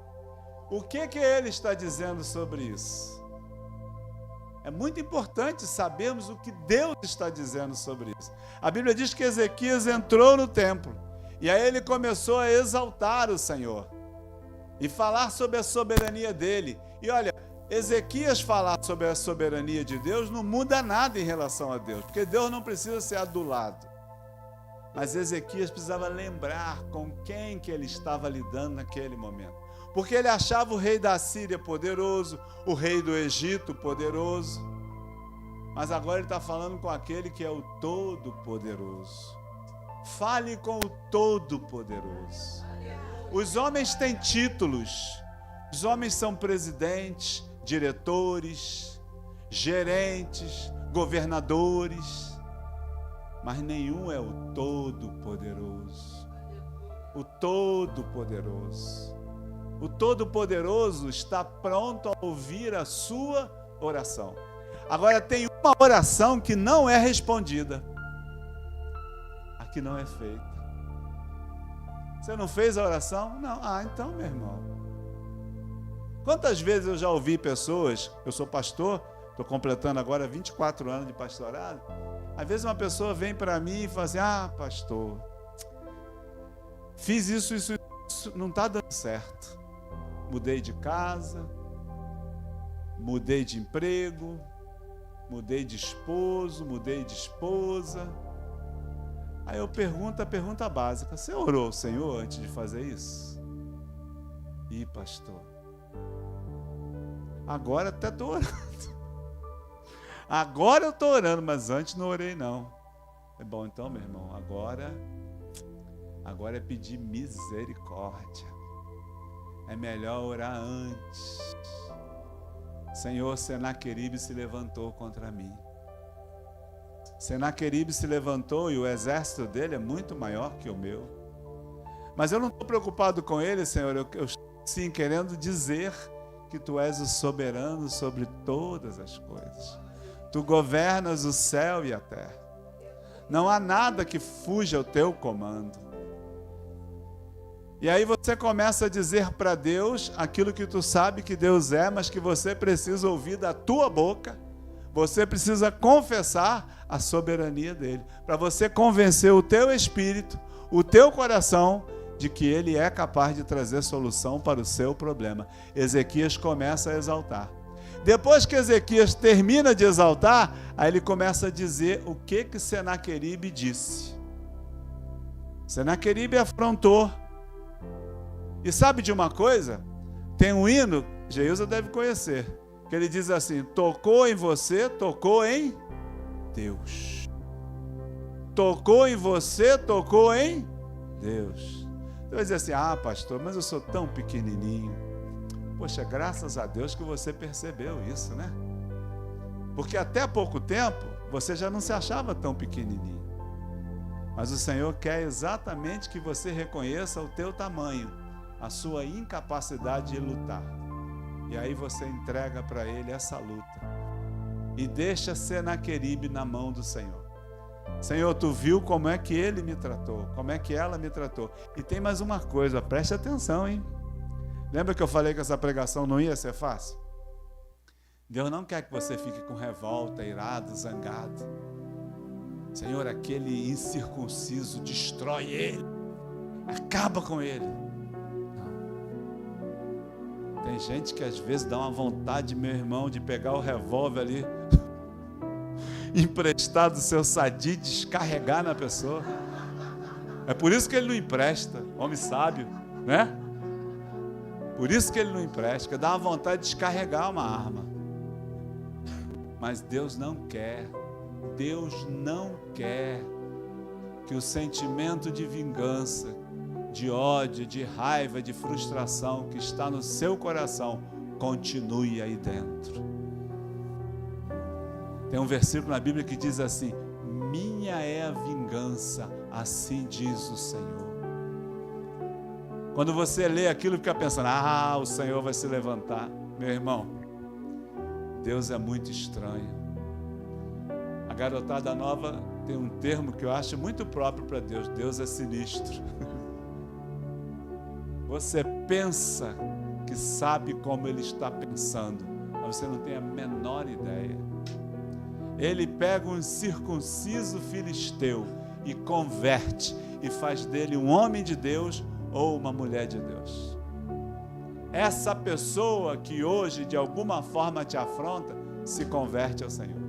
O que ele está dizendo sobre isso? É muito importante sabermos o que Deus está dizendo sobre isso. A Bíblia diz que Ezequias entrou no templo e aí ele começou a exaltar o Senhor e falar sobre a soberania dele. E olha, Ezequias falar sobre a soberania de Deus não muda nada em relação a Deus, porque Deus não precisa ser adulado. Mas Ezequias precisava lembrar com quem que ele estava lidando naquele momento. Porque ele achava o rei da Síria poderoso, o rei do Egito poderoso. Mas agora ele está falando com aquele que é o Todo-Poderoso. Fale com o Todo-Poderoso. Os homens têm títulos. Os homens são presidentes, diretores, gerentes, governadores. Mas nenhum é o Todo-Poderoso. O Todo-Poderoso. O Todo-Poderoso está pronto a ouvir a sua oração. Agora tem uma oração que não é respondida. A que não é feita. Você não fez a oração? Não. Então, meu irmão. Quantas vezes eu já ouvi pessoas, eu sou pastor, estou completando agora 24 anos de pastorado. Às vezes uma pessoa vem para mim e fala assim: pastor, fiz isso, não está dando certo. Mudei de casa, mudei de emprego, mudei de esposo, mudei de esposa. Aí eu pergunto a pergunta básica: você orou ao Senhor antes de fazer isso? Ih, pastor, agora até estou orando. Agora eu estou orando, mas antes não orei não. É bom então, meu irmão, agora é pedir misericórdia. É melhor orar antes. Senhor, Senaqueribe se levantou contra mim. Senaqueribe se levantou e o exército dele é muito maior que o meu. Mas eu não estou preocupado com ele, Senhor. Eu sim, querendo dizer que tu és o soberano sobre todas as coisas. Tu governas o céu e a terra. Não há nada que fuja ao teu comando. E aí você começa a dizer para Deus aquilo que tu sabe que Deus é, mas que você precisa ouvir da tua boca. Você precisa confessar a soberania dele, para você convencer o teu espírito, o teu coração, de que ele é capaz de trazer solução para o seu problema. Ezequias começa a exaltar. Depois que Ezequias termina de exaltar, aí ele começa a dizer o que Senaqueribe disse. Senaqueribe afrontou. E sabe de uma coisa? Tem um hino, Geusa deve conhecer, que ele diz assim: tocou em você, tocou em Deus. Tocou em você, tocou em Deus. Você vai dizer assim: ah, pastor, mas eu sou tão pequenininho. Poxa, graças a Deus que você percebeu isso, né? Porque até há pouco tempo, você já não se achava tão pequenininho. Mas o Senhor quer exatamente que você reconheça o teu tamanho, a sua incapacidade de lutar. E aí você entrega para Ele essa luta. E deixa Senaqueribe na mão do Senhor. Senhor, tu viu como é que ele me tratou, como é que ela me tratou. E tem mais uma coisa, preste atenção, hein? Lembra que eu falei que essa pregação não ia ser fácil? Deus não quer que você fique com revolta, irado, zangado. Senhor, aquele incircunciso, destrói ele, acaba com ele. Não. Tem gente que às vezes dá uma vontade, meu irmão, de pegar o revólver ali, emprestar do seu sadio, descarregar na pessoa. É por isso que ele não empresta, homem sábio, né? Por isso que ele não empresta, dá uma vontade de descarregar uma arma. Mas Deus não quer que o sentimento de vingança, de ódio, de raiva, de frustração que está no seu coração continue aí dentro. Tem um versículo na Bíblia que diz assim: minha é a vingança, assim diz o Senhor. Quando você lê aquilo, fica pensando: ah, o Senhor vai se levantar. Meu irmão, Deus é muito estranho. A garotada nova tem um termo que eu acho muito próprio para Deus: Deus é sinistro. Você pensa que sabe como Ele está pensando, mas você não tem a menor ideia. Ele pega um incircunciso filisteu e converte, e faz dele um homem de Deus ou uma mulher de Deus. Essa pessoa que hoje de alguma forma te afronta, se converte ao Senhor.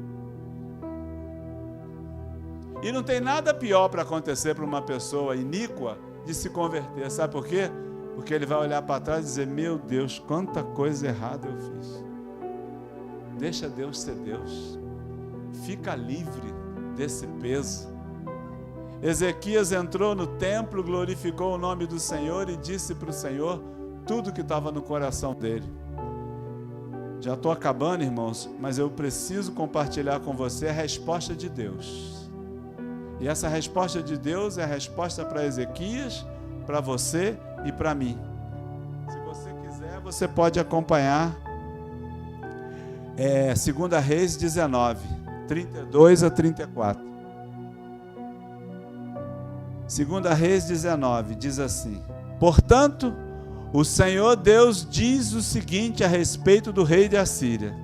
E não tem nada pior para acontecer para uma pessoa iníqua de se converter. Sabe por quê? Porque ele vai olhar para trás e dizer: meu Deus, quanta coisa errada eu fiz. Deixa Deus ser Deus. Fica livre desse peso. Ezequias entrou no templo, glorificou o nome do Senhor e disse para o Senhor tudo que estava no coração dele. Já estou acabando, irmãos, mas eu preciso compartilhar com você a resposta de Deus. E essa resposta de Deus é a resposta para Ezequias, para você e para mim. Se você quiser, você pode acompanhar 2 Reis 19, 32 a 34. 2 Reis 19 diz assim: portanto, o Senhor Deus diz o seguinte a respeito do rei de Assíria: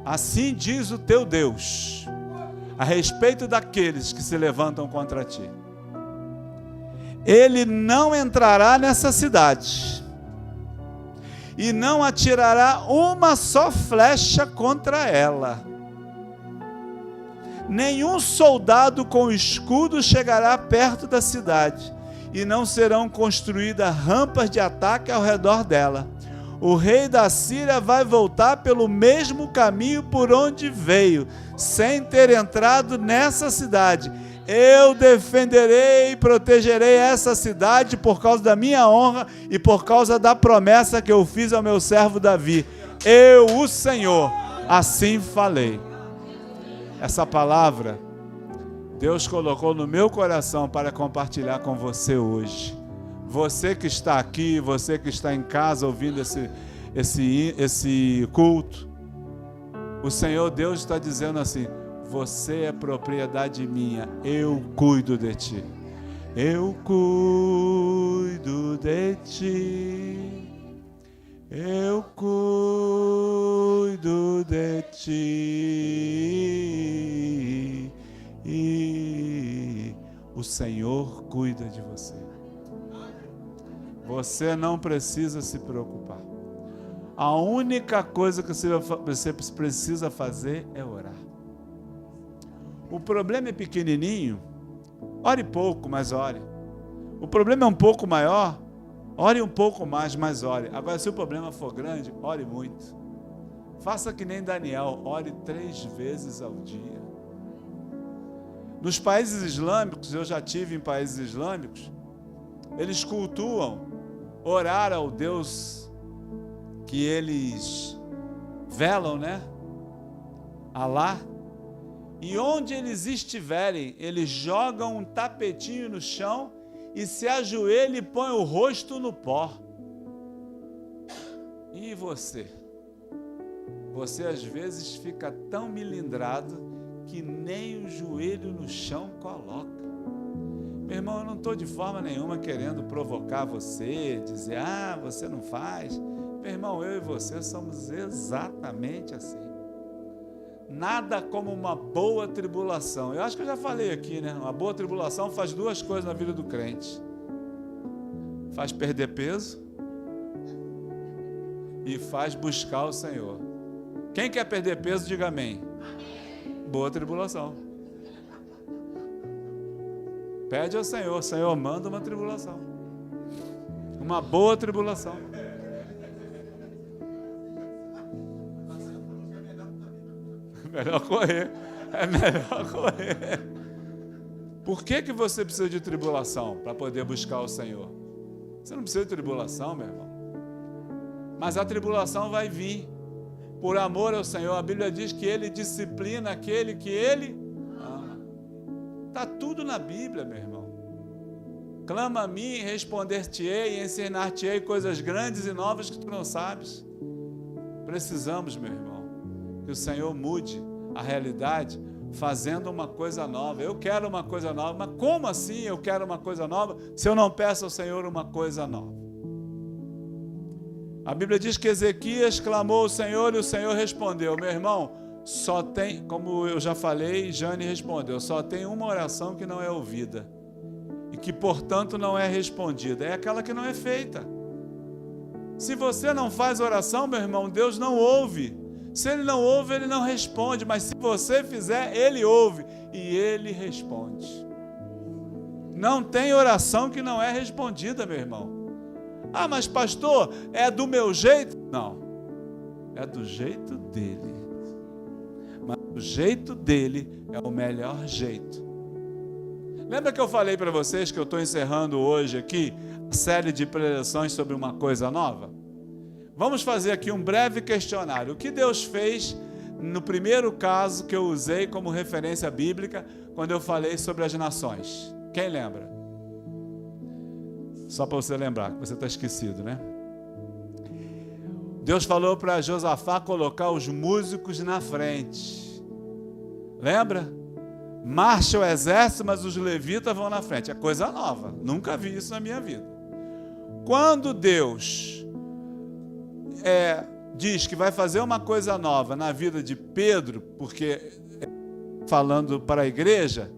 assim diz o teu Deus a respeito daqueles que se levantam contra ti. Ele não entrará nessa cidade e não atirará uma só flecha contra ela. Nenhum soldado com escudo chegará perto da cidade, e não serão construídas rampas de ataque ao redor dela. O rei da Síria vai voltar pelo mesmo caminho por onde veio, sem ter entrado nessa cidade. Eu defenderei e protegerei essa cidade por causa da minha honra e por causa da promessa que eu fiz ao meu servo Davi. Eu, o Senhor, assim falei. Essa palavra Deus colocou no meu coração para compartilhar com você hoje. Você que está aqui, você que está em casa ouvindo esse culto, o Senhor Deus está dizendo assim: você é propriedade minha, eu cuido de ti. Eu cuido de ti. Eu cuido de ti. E o Senhor cuida de você. Você não precisa se preocupar. A única coisa que você precisa fazer é orar. O problema é pequenininho, ore pouco, mas ore. O problema é um pouco maior, ore um pouco mais, mas ore. Agora, se o problema for grande, ore muito. Faça que nem Daniel, ore 3 vezes ao dia. Nos países islâmicos, eu já tive em países islâmicos, eles cultuam orar ao Deus que eles velam, né? Alá. E onde eles estiverem, eles jogam um tapetinho no chão e se ajoelham e põem o rosto no pó. E você? Você às vezes fica tão milindrado que nem o joelho no chão coloca. Meu irmão, eu não estou de forma nenhuma querendo provocar você, dizer, você não faz. Meu irmão, eu e você somos exatamente assim. Nada como uma boa tribulação. Eu acho que eu já falei aqui, né? Uma boa tribulação faz 2 coisas na vida do crente. Faz perder peso e faz buscar o Senhor. Quem quer perder peso, diga amém. Boa tribulação. Pede ao Senhor. Senhor, manda uma tribulação. Uma boa tribulação. Melhor correr. É melhor correr. Por que você precisa de tribulação? Para poder buscar o Senhor. Você não precisa de tribulação, meu irmão. Mas a tribulação vai vir. Por amor ao Senhor. A Bíblia diz que Ele disciplina aquele que Ele ama. Está tudo na Bíblia, meu irmão. Clama a mim, responder-te-ei e ensinar-te-ei coisas grandes e novas que tu não sabes. Precisamos, meu irmão, que o Senhor mude a realidade fazendo uma coisa nova. Eu quero uma coisa nova, mas como assim eu quero uma coisa nova se eu não peço ao Senhor uma coisa nova? A Bíblia diz que Ezequias clamou ao Senhor e o Senhor respondeu. Meu irmão, só tem, como eu já falei, Jane respondeu, só tem uma oração que não é ouvida e que, portanto, não é respondida. É aquela que não é feita. Se você não faz oração, meu irmão, Deus não ouve. Se Ele não ouve, Ele não responde. Mas se você fizer, Ele ouve e Ele responde. Não tem oração que não é respondida, meu irmão. Mas pastor, é do meu jeito? Não, é do jeito dele. Mas o jeito dele é o melhor jeito. Lembra que eu falei para vocês que eu estou encerrando hoje aqui a série de preleções sobre uma coisa nova? Vamos fazer aqui um breve questionário. O que Deus fez no primeiro caso que eu usei como referência bíblica quando eu falei sobre as nações? Quem lembra? Só para você lembrar, que você está esquecido, né? Deus falou para Josafá colocar os músicos na frente. Lembra? Marcha o exército, mas os levitas vão na frente. É coisa nova. Nunca vi isso na minha vida. Quando Deus diz que vai fazer uma coisa nova na vida de Pedro, porque falando para a igreja,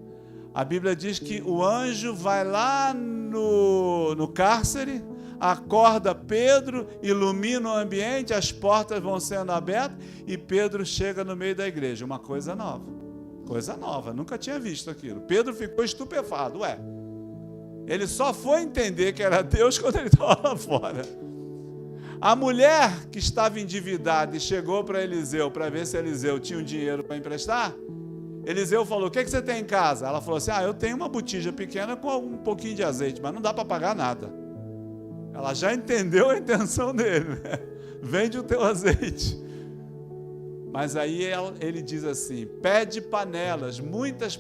a Bíblia diz que o anjo vai lá no cárcere, acorda Pedro, ilumina o ambiente, as portas vão sendo abertas e Pedro chega no meio da igreja. Uma coisa nova, nunca tinha visto aquilo. Pedro ficou estupefado, ele só foi entender que era Deus quando ele estava lá fora. A mulher que estava endividada e chegou para Eliseu para ver se Eliseu tinha um dinheiro para emprestar, Eliseu falou, o que você tem em casa? Ela falou assim, eu tenho uma botija pequena com um pouquinho de azeite, mas não dá para pagar nada. Ela já entendeu a intenção dele, né? Vende o teu azeite. Mas aí ele diz assim, pede panelas, muitas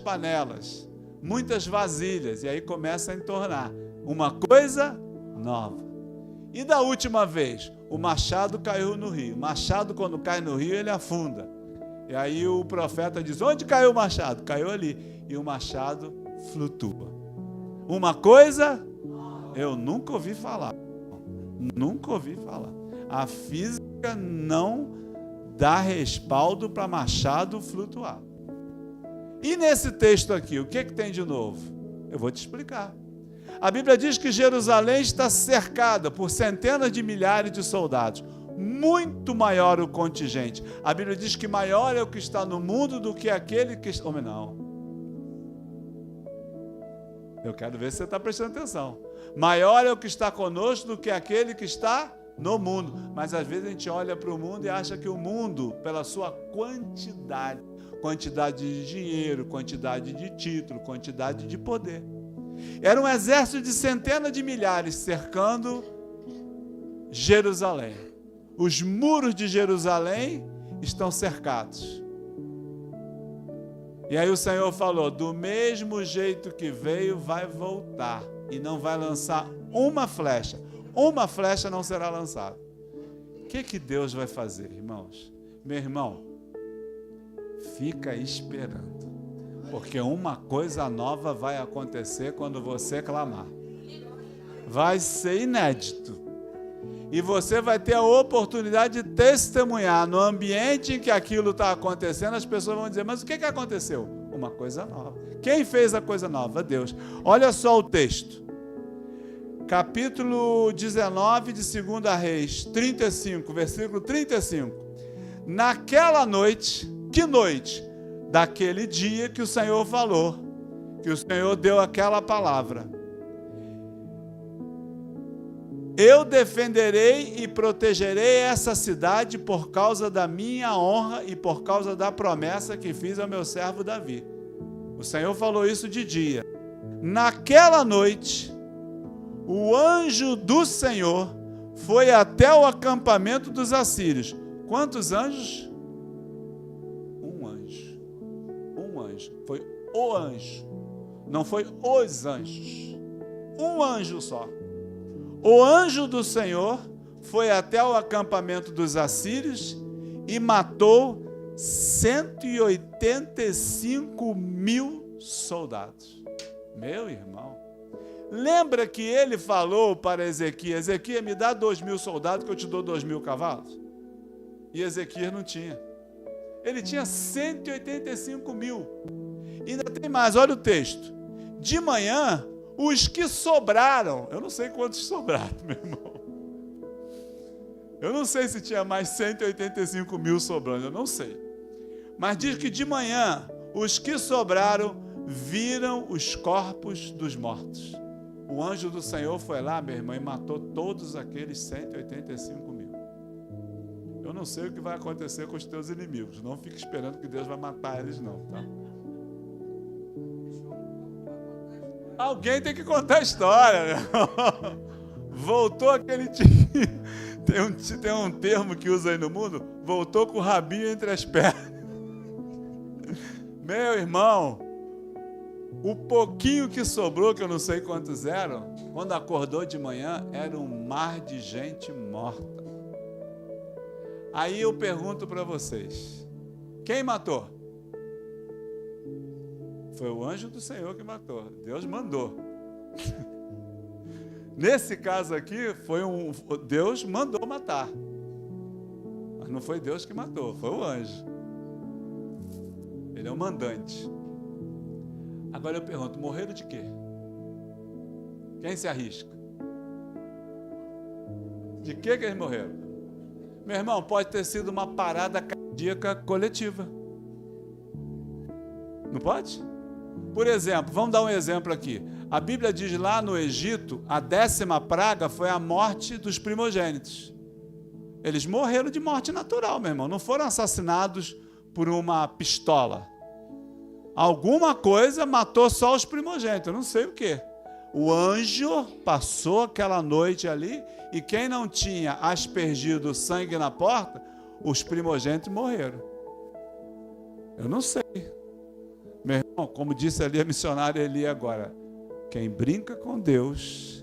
vasilhas, e aí começa a entornar. Uma coisa nova. E da última vez, o machado caiu no rio. O machado, quando cai no rio, ele afunda. E aí o profeta diz: onde caiu o machado? Caiu ali. E o machado flutua. Uma coisa eu nunca ouvi falar. Nunca ouvi falar. A física não dá respaldo para machado flutuar. E nesse texto aqui, o que tem de novo? Eu vou te explicar. A Bíblia diz que Jerusalém está cercada por centenas de milhares de soldados. Muito maior o contingente. A Bíblia diz que maior é o que está no mundo do que aquele que está... não. Eu quero ver se você está prestando atenção. Maior é o que está conosco do que aquele que está no mundo. Mas às vezes a gente olha para o mundo e acha que o mundo, pela sua quantidade de dinheiro, quantidade de título, quantidade de poder. Era um exército de centenas de milhares cercando Jerusalém. Os muros de Jerusalém estão cercados. E aí o Senhor falou: do mesmo jeito que veio, vai voltar. E não vai lançar uma flecha. Uma flecha não será lançada. O que Deus vai fazer, irmãos? Meu irmão, fica esperando. Porque uma coisa nova vai acontecer quando você clamar. Vai ser inédito. E você vai ter a oportunidade de testemunhar no ambiente em que aquilo está acontecendo. As pessoas vão dizer: mas o que aconteceu? Uma coisa nova. Quem fez a coisa nova? Deus. Olha só o texto. Capítulo 19 de 2 Reis, 35, versículo 35. Naquela noite, que noite? Daquele dia que o Senhor falou, que o Senhor deu aquela palavra. Eu defenderei e protegerei essa cidade por causa da minha honra e por causa da promessa que fiz ao meu servo Davi. O Senhor falou isso de dia. Naquela noite, o anjo do Senhor foi até o acampamento dos assírios. Quantos anjos? Um anjo. Foi o anjo. Não foi os anjos. Um anjo só. O anjo do Senhor foi até o acampamento dos assírios e matou 185 mil soldados. Meu irmão, lembra que ele falou para Ezequias: Ezequias, me dá 2.000 soldados que eu te dou 2.000 cavalos? E Ezequias não tinha. Ele tinha 185 mil. E ainda tem mais, olha o texto. De manhã, os que sobraram, eu não sei quantos sobraram, meu irmão. Eu não sei se tinha mais 185 mil sobrando, eu não sei. Mas diz que de manhã, os que sobraram viram os corpos dos mortos. O anjo do Senhor foi lá, meu irmão, e matou todos aqueles 185 mil. Eu não sei o que vai acontecer com os teus inimigos. Não fique esperando que Deus vai matar eles, não, tá? Alguém tem que contar a história, né? Voltou aquele time. Tem um termo que usa aí no mundo: voltou com o rabinho entre as pernas. Meu irmão, o pouquinho que sobrou, que eu não sei quantos eram, quando acordou de manhã, era um mar de gente morta. Aí eu pergunto para vocês: quem matou? Foi o anjo do Senhor que matou. Deus mandou. Nesse caso aqui, Deus mandou matar. Mas não foi Deus que matou, foi o anjo. Ele é o mandante. Agora eu pergunto: morreram de quê? Quem se arrisca? De que eles morreram? Meu irmão, pode ter sido uma parada cardíaca coletiva. Não pode? Por exemplo, vamos dar um exemplo aqui. A Bíblia diz lá no Egito, a 10ª praga foi a morte dos primogênitos. Eles morreram de morte natural, meu irmão. Não foram assassinados por uma pistola. Alguma coisa matou só os primogênitos, eu não sei o quê. O anjo passou aquela noite ali e quem não tinha aspergido sangue na porta, os primogênitos morreram. Eu não sei. Meu irmão, como disse ali a missionária Eli agora, quem brinca com Deus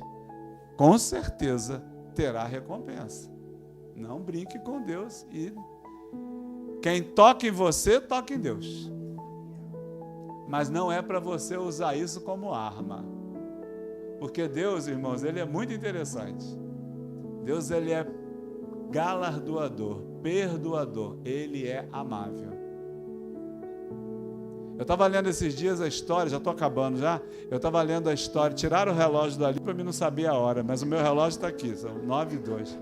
com certeza terá recompensa. Não brinque com Deus. E quem toca em você, toca em Deus. Mas não é para você usar isso como arma. Porque Deus, irmãos, Ele é muito interessante. Deus, Ele é galardoador, perdoador. Ele é amável. Eu estava lendo esses dias a história, já estou acabando já. Eu estava lendo a história, tiraram o relógio dali para mim não saber a hora, mas o meu relógio está aqui, são 9:02.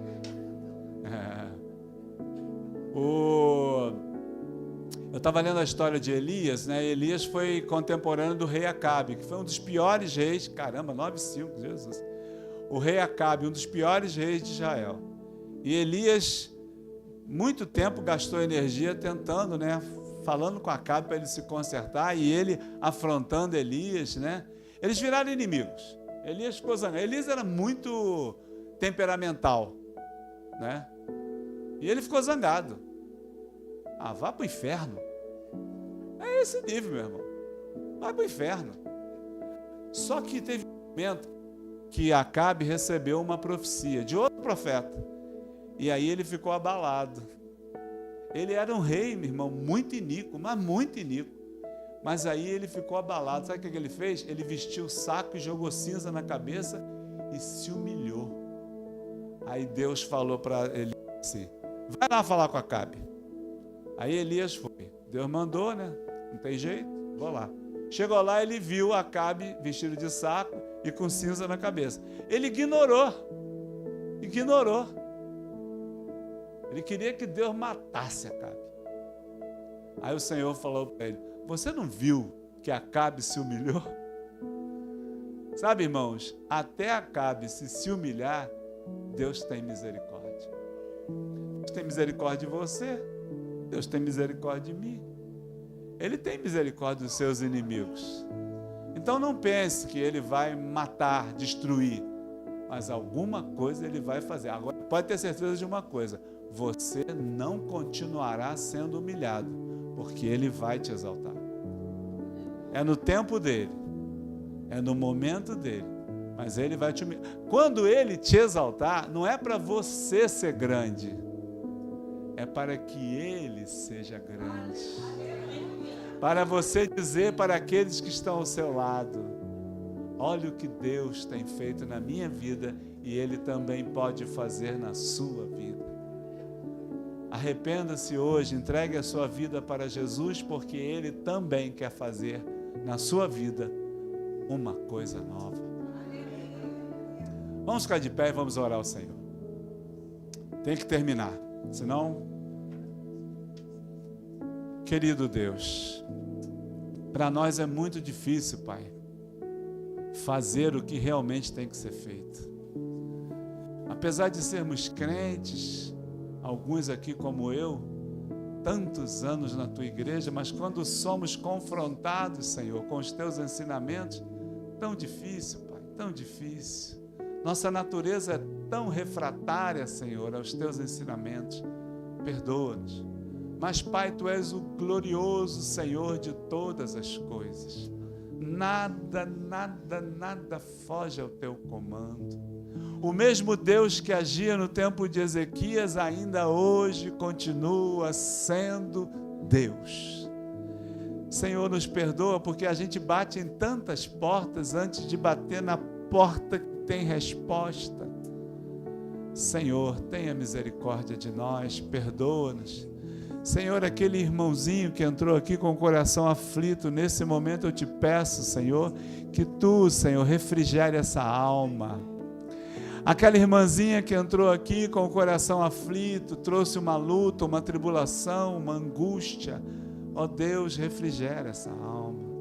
Eu estava lendo a história de Elias, né? Elias foi contemporâneo do rei Acabe, que foi um dos piores reis, caramba, 9:05, Jesus. O rei Acabe, um dos piores reis de Israel. E Elias, muito tempo gastou energia tentando, né? Falando com Acabe para ele se consertar, e ele afrontando Elias, né? Eles viraram inimigos. Elias ficou zangado. Elias era muito temperamental, né? E ele ficou zangado. Ah, vá para o inferno. É esse nível, meu irmão. Vai para o inferno. Só que teve um momento que Acabe recebeu uma profecia de outro profeta. E aí ele ficou abalado. Ele era um rei, meu irmão, muito iníquo, mas muito iníquo. Mas aí ele ficou abalado. Sabe o que ele fez? Ele vestiu o saco e jogou cinza na cabeça e se humilhou. Aí Deus falou para ele assim: vai lá falar com Acabe. Aí Elias foi. Deus mandou, né? Não tem jeito, vou lá. Chegou lá, ele viu Acabe vestido de saco e com cinza na cabeça. Ele ignorou. Ele queria que Deus matasse Acabe. Aí o Senhor falou para ele: você não viu que Acabe se humilhou? Sabe, irmãos, até Acabe se humilhar, Deus tem misericórdia. Deus tem misericórdia de você. Deus tem misericórdia de mim. Ele tem misericórdia dos seus inimigos. Então não pense que Ele vai matar, destruir, mas alguma coisa Ele vai fazer. Agora, pode ter certeza de uma coisa: você não continuará sendo humilhado, porque Ele vai te exaltar. É no tempo dEle, é no momento dEle, mas Ele vai te humilhar. Quando Ele te exaltar, não é para você ser grande, é para que Ele seja grande. Para você dizer para aqueles que estão ao seu lado: olha o que Deus tem feito na minha vida e Ele também pode fazer na sua vida. Arrependa-se hoje, entregue a sua vida para Jesus, porque Ele também quer fazer na sua vida uma coisa nova. Vamos ficar de pé e vamos orar ao Senhor. Tem que terminar, senão... Querido Deus, para nós é muito difícil, Pai, fazer o que realmente tem que ser feito. Apesar de sermos crentes, alguns aqui como eu, tantos anos na Tua igreja, mas quando somos confrontados, Senhor, com os Teus ensinamentos, tão difícil, Pai, tão difícil. Nossa natureza é tão refratária, Senhor, aos Teus ensinamentos. Perdoa-nos. Mas, Pai, Tu és o glorioso Senhor de todas as coisas. Nada foge ao Teu comando. O mesmo Deus que agia no tempo de Ezequias, ainda hoje continua sendo Deus. Senhor, nos perdoa, porque a gente bate em tantas portas antes de bater na porta que tem resposta. Senhor, tenha misericórdia de nós, perdoa-nos. Senhor, aquele irmãozinho que entrou aqui com o coração aflito, nesse momento eu te peço, Senhor, que Tu, Senhor, refrigere essa alma. Aquela irmãzinha que entrou aqui com o coração aflito, trouxe uma luta, uma tribulação, uma angústia, ó Deus, refrigere essa alma.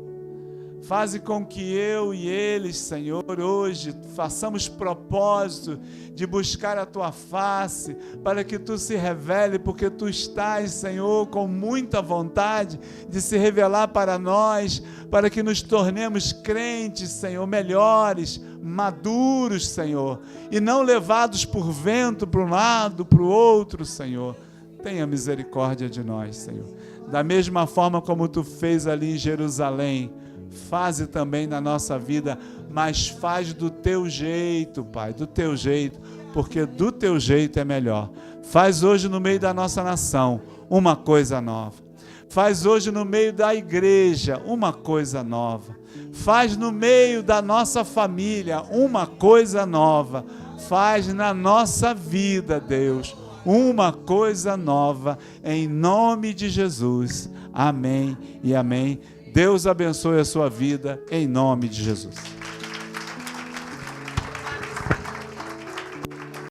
Faze com que eu e eles, Senhor, hoje façamos propósito de buscar a Tua face, para que Tu se revele, porque Tu estás, Senhor, com muita vontade de se revelar para nós, para que nos tornemos crentes, Senhor, melhores, maduros, Senhor, e não levados por vento para um lado, para o outro, Senhor. Tenha misericórdia de nós, Senhor. Da mesma forma como Tu fez ali em Jerusalém, faze também na nossa vida, mas faz do teu jeito, Pai, do teu jeito, porque do teu jeito é melhor. Faz hoje no meio da nossa nação uma coisa nova. Faz hoje no meio da igreja uma coisa nova. Faz no meio da nossa família uma coisa nova. Faz na nossa vida, Deus, uma coisa nova, em nome de Jesus. Amém e amém. Deus abençoe a sua vida, em nome de Jesus.